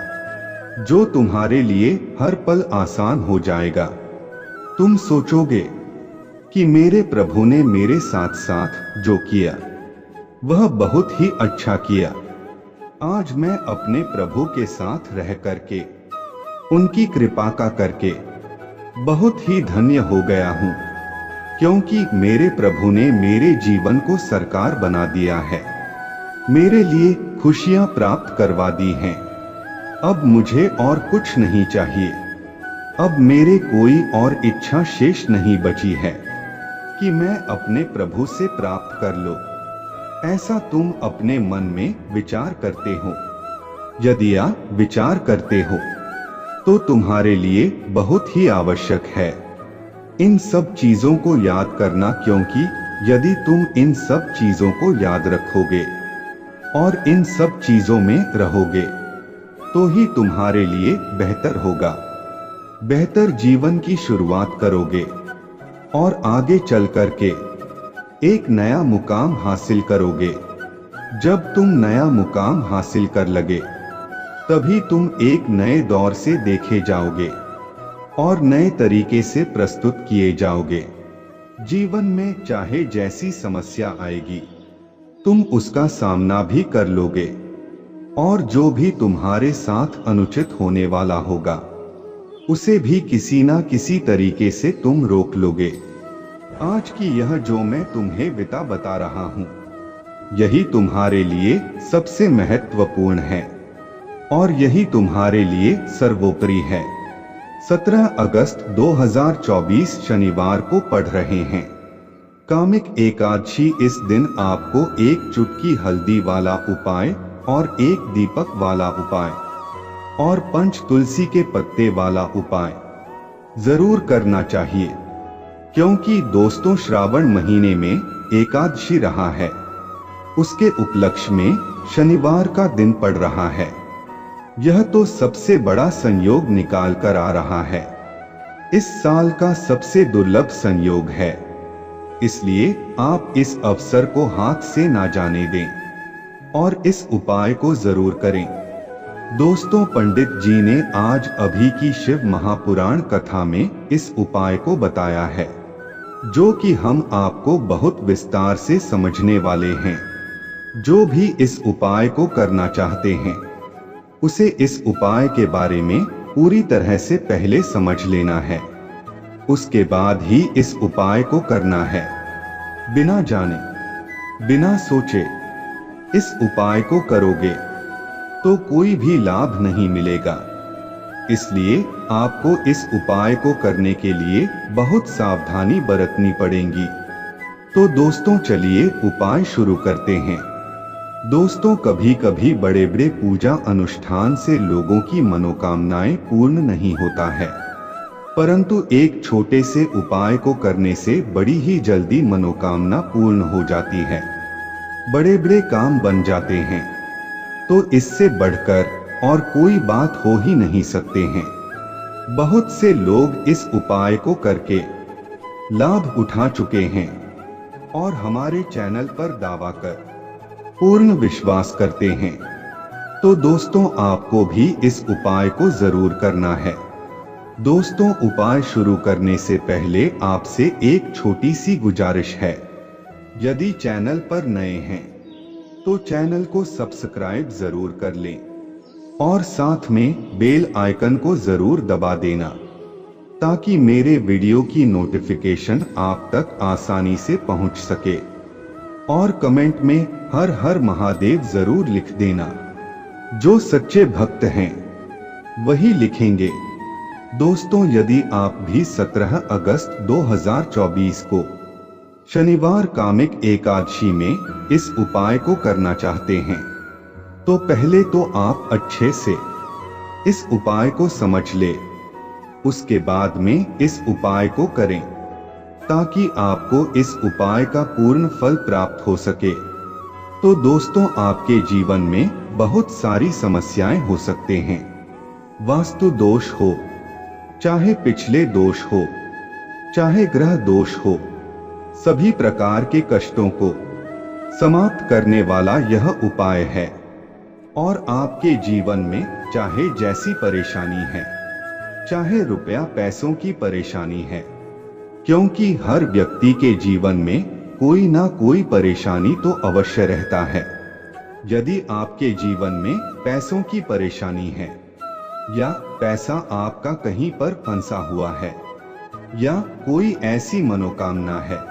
जो तुम्हारे लिए हर पल आसान हो जाएगा। तुम सोचोगे कि मेरे प्रभु ने मेरे साथ साथ जो किया वह बहुत ही अच्छा किया। आज मैं अपने प्रभु के साथ रह करके, उनकी कृपा का करके बहुत ही धन्य हो गया हूँ, क्योंकि मेरे प्रभु ने मेरे जीवन को सरकार बना दिया है, मेरे लिए खुशियां प्राप्त करवा दी हैं। अब मुझे और कुछ नहीं चाहिए। अब मेरे कोई और इच्छा शेष नहीं बची है कि मैं अपने प्रभु से प्राप्त कर लो। ऐसा तुम अपने मन में विचार करते हो। यदि आप विचार करते हो तो तुम्हारे लिए बहुत ही आवश्यक है इन सब चीजों को याद करना, क्योंकि यदि तुम इन सब चीजों को याद रखोगे और इन सब चीजों में रहोगे तो ही तुम्हारे लिए बेहतर होगा। बेहतर जीवन की शुरुआत करोगे और आगे चल करके एक नया मुकाम हासिल करोगे। जब तुम नया मुकाम हासिल कर लगे तभी तुम एक नए दौर से देखे जाओगे और नए तरीके से प्रस्तुत किए जाओगे। जीवन में चाहे जैसी समस्या आएगी तुम उसका सामना भी कर लोगे और जो भी तुम्हारे साथ अनुचित होने वाला होगा उसे भी किसी ना किसी तरीके से तुम रोक लोगे। आज की यह जो मैं तुम्हें विता बता रहा हूं, यही तुम्हारे लिए सबसे महत्वपूर्ण है और यही तुम्हारे लिए सर्वोपरि है। 17 अगस्त 2024 शनिवार को पढ़ रहे हैं। कामिक एकादशी इस दिन आपको एक चुटकी हल्दी वाला उपाय और एक दीपक वाला उपाय और 5 तुलसी के पत्ते वाला उपाय जरूर करना चाहिए, क्योंकि दोस्तों श्रावण महीने में एकादशी रहा है। उसके उपलक्ष्य में शनिवार का दिन पड़ रहा है। यह तो सबसे बड़ा संयोग निकाल कर आ रहा है। इस साल का सबसे दुर्लभ संयोग है, इसलिए आप इस अवसर को हाथ से ना जाने दें और इस उपाय को जरूर करें। दोस्तों, पंडित जी ने आज अभी की शिव महापुराण कथा में इस उपाय को बताया है, जो कि हम आपको बहुत विस्तार से समझने वाले हैं। जो भी इस उपाय को करना चाहते हैं, उसे इस उपाय के बारे में पूरी तरह से पहले समझ लेना है, उसके बाद ही इस उपाय को करना है। बिना जाने, बिना सोचे इस उपाय को करोगे तो कोई भी लाभ नहीं मिलेगा। इसलिए आपको इस उपाय को करने के लिए बहुत सावधानी बरतनी पड़ेगी। तो दोस्तों, चलिए उपाय शुरू करते हैं। दोस्तों, कभी कभी बड़े बड़े पूजा अनुष्ठान से लोगों की मनोकामनाएं पूर्ण नहीं होता है, परंतु एक छोटे से उपाय को करने से बड़ी ही जल्दी मनोकामना पूर्ण हो जाती है, बड़े बड़े काम बन जाते हैं। तो इससे बढ़कर और कोई बात हो ही नहीं सकते हैं। बहुत से लोग इस उपाय को करके लाभ उठा चुके हैं और हमारे चैनल पर दावा कर पूर्ण विश्वास करते हैं। तो दोस्तों, आपको भी इस उपाय को जरूर करना है। दोस्तों, उपाय शुरू करने से पहले आपसे एक छोटी सी गुजारिश है। यदि चैनल पर नए हैं तो चैनल को सब्सक्राइब जरूर कर लें और साथ में बेल आइकन को जरूर दबा देना, ताकि मेरे वीडियो की नोटिफिकेशन आप तक आसानी से पहुंच सके। और कमेंट में हर हर महादेव जरूर लिख देना। जो सच्चे भक्त हैं वही लिखेंगे। दोस्तों, यदि आप भी 17 अगस्त 2024 को शनिवार कामिक एकादशी में इस उपाय को करना चाहते हैं, तो पहले तो आप अच्छे से इस उपाय को समझ ले, उसके बाद में इस उपाय को करें, ताकि आपको इस उपाय का पूर्ण फल प्राप्त हो सके। तो दोस्तों, आपके जीवन में बहुत सारी समस्याएं हो सकते हैं। वास्तु दोष हो, चाहे पिछले दोष हो, चाहे ग्रह दोष हो, सभी प्रकार के कष्टों को समाप्त करने वाला यह उपाय है। और आपके जीवन में चाहे जैसी परेशानी है, चाहे रुपया पैसों की परेशानी है, क्योंकि हर व्यक्ति के जीवन में कोई ना कोई परेशानी तो अवश्य रहता है। यदि आपके जीवन में पैसों की परेशानी है, या पैसा आपका कहीं पर फंसा हुआ है, या कोई ऐसी मनोकामना है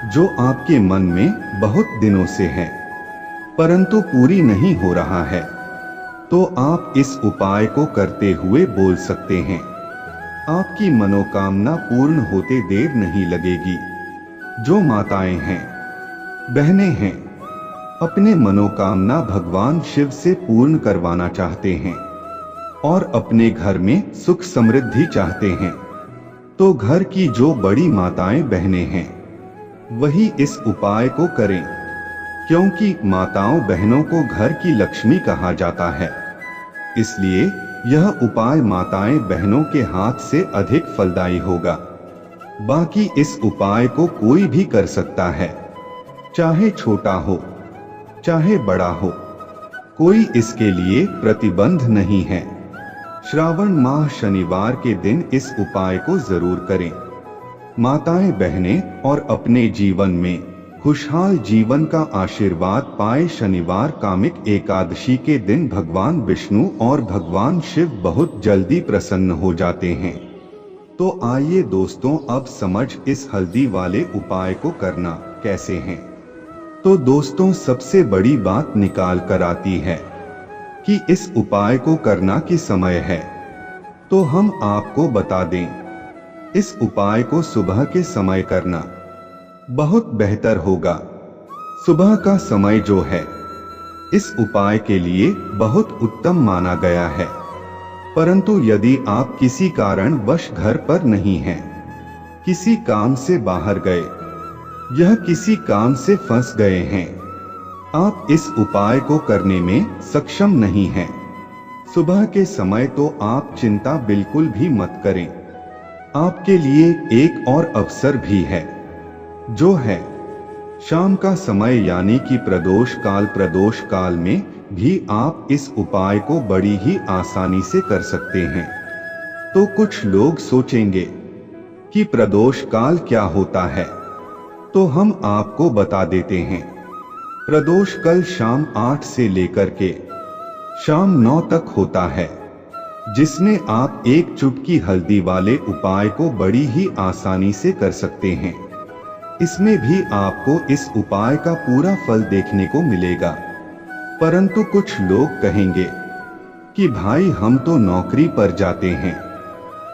जो आपके मन में बहुत दिनों से है परंतु पूरी नहीं हो रहा है, तो आप इस उपाय को करते हुए बोल सकते हैं। आपकी मनोकामना पूर्ण होते देर नहीं लगेगी। जो माताएं हैं, बहनें हैं, अपने मनोकामना भगवान शिव से पूर्ण करवाना चाहते हैं और अपने घर में सुख समृद्धि चाहते हैं, तो घर की जो बड़ी माताएं बहनें हैं वही इस उपाय को करें, क्योंकि माताओं बहनों को घर की लक्ष्मी कहा जाता है। इसलिए यह उपाय माताएं बहनों के हाथ से अधिक फलदायी होगा। बाकी इस उपाय को कोई भी कर सकता है, चाहे छोटा हो चाहे बड़ा हो, कोई इसके लिए प्रतिबंध नहीं है। श्रावण माह शनिवार के दिन इस उपाय को जरूर करें। माताएं बहनें और अपने जीवन में खुशहाल जीवन का आशीर्वाद पाए। शनिवार कामिक एकादशी के दिन भगवान विष्णु और भगवान शिव बहुत जल्दी प्रसन्न हो जाते हैं। तो आइए दोस्तों, अब समझ इस हल्दी वाले उपाय को करना कैसे है। तो दोस्तों, सबसे बड़ी बात निकाल कर आती है कि इस उपाय को करना किस समय है। तो हम आपको बता दें, इस उपाय को सुबह के समय करना, बहुत बेहतर होगा। सुबह का समय जो है इस उपाय के लिए बहुत उत्तम माना गया है। परंतु यदि आप किसी कारणवश घर पर नहीं हैं, किसी काम से बाहर गए या किसी काम से फंस गए हैं, आप इस उपाय को करने में सक्षम नहीं हैं, सुबह के समय तो आप चिंता बिल्कुल भी मत करें। आपके लिए एक और अवसर भी है, जो है शाम का समय, यानी कि प्रदोष काल में भी आप इस उपाय को बड़ी ही आसानी से कर सकते हैं। तो कुछ लोग सोचेंगे कि प्रदोष काल क्या होता है, तो हम आपको बता देते हैं। प्रदोष काल शाम 8 से लेकर के शाम 9 तक होता है, जिसमें आप एक चुटकी हल्दी वाले उपाय को बड़ी ही आसानी से कर सकते हैं। इसमें भी आपको इस उपाय का पूरा फल देखने को मिलेगा। परंतु कुछ लोग कहेंगे कि भाई हम तो नौकरी पर जाते हैं,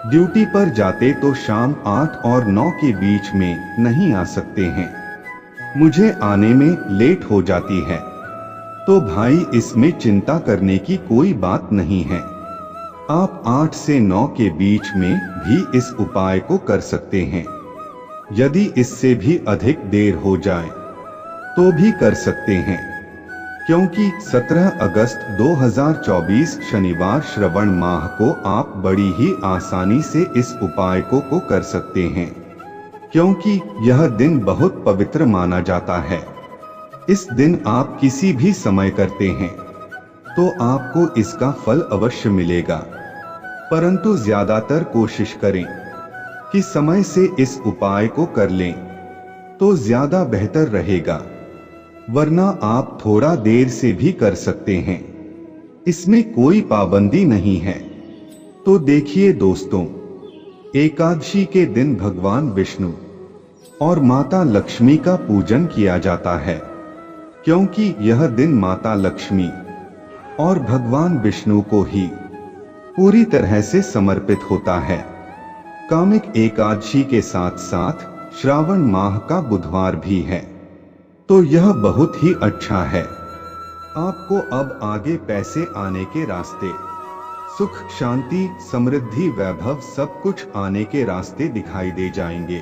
ड्यूटी पर जाते तो शाम 8 और 9 के बीच में नहीं आ सकते हैं, मुझे आने में लेट हो जाती है। तो भाई इसमें चिंता करने की कोई बात नहीं है। आप 8 से 9 के बीच में भी इस उपाय को कर सकते हैं। यदि इससे भी अधिक देर हो जाए तो भी कर सकते हैं, क्योंकि 17 अगस्त 2024 शनिवार श्रवण माह को आप बड़ी ही आसानी से इस उपाय को कर सकते हैं, क्योंकि यह दिन बहुत पवित्र माना जाता है। इस दिन आप किसी भी समय करते हैं तो आपको इसका फल अवश्य मिलेगा। परंतु ज्यादातर कोशिश करें कि समय से इस उपाय को कर लें तो ज्यादा बेहतर रहेगा, वरना आप थोड़ा देर से भी कर सकते हैं, इसमें कोई पाबंदी नहीं है। तो देखिए दोस्तों, एकादशी के दिन भगवान विष्णु और माता लक्ष्मी का पूजन किया जाता है, क्योंकि यह दिन माता लक्ष्मी और भगवान विष्णु को ही पूरी तरह से समर्पित होता है। कामिक एकादशी के साथ साथ श्रावण माह का बुधवार भी है, तो यह बहुत ही अच्छा है। आपको अब आगे पैसे आने के रास्ते, सुख शांति समृद्धि वैभव सब कुछ आने के रास्ते दिखाई दे जाएंगे,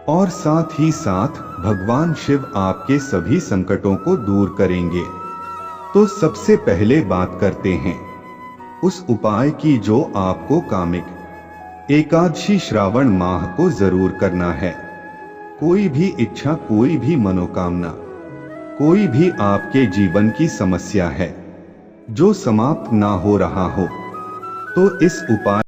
और साथ ही साथ भगवान शिव आपके सभी संकटों को दूर करेंगे। तो सबसे पहले बात करते हैं उस उपाय की जो आपको कामिक एकादशी श्रावण माह को जरूर करना है। कोई भी इच्छा, कोई भी मनोकामना, कोई भी आपके जीवन की समस्या है जो समाप्त ना हो रहा हो, तो इस उपाय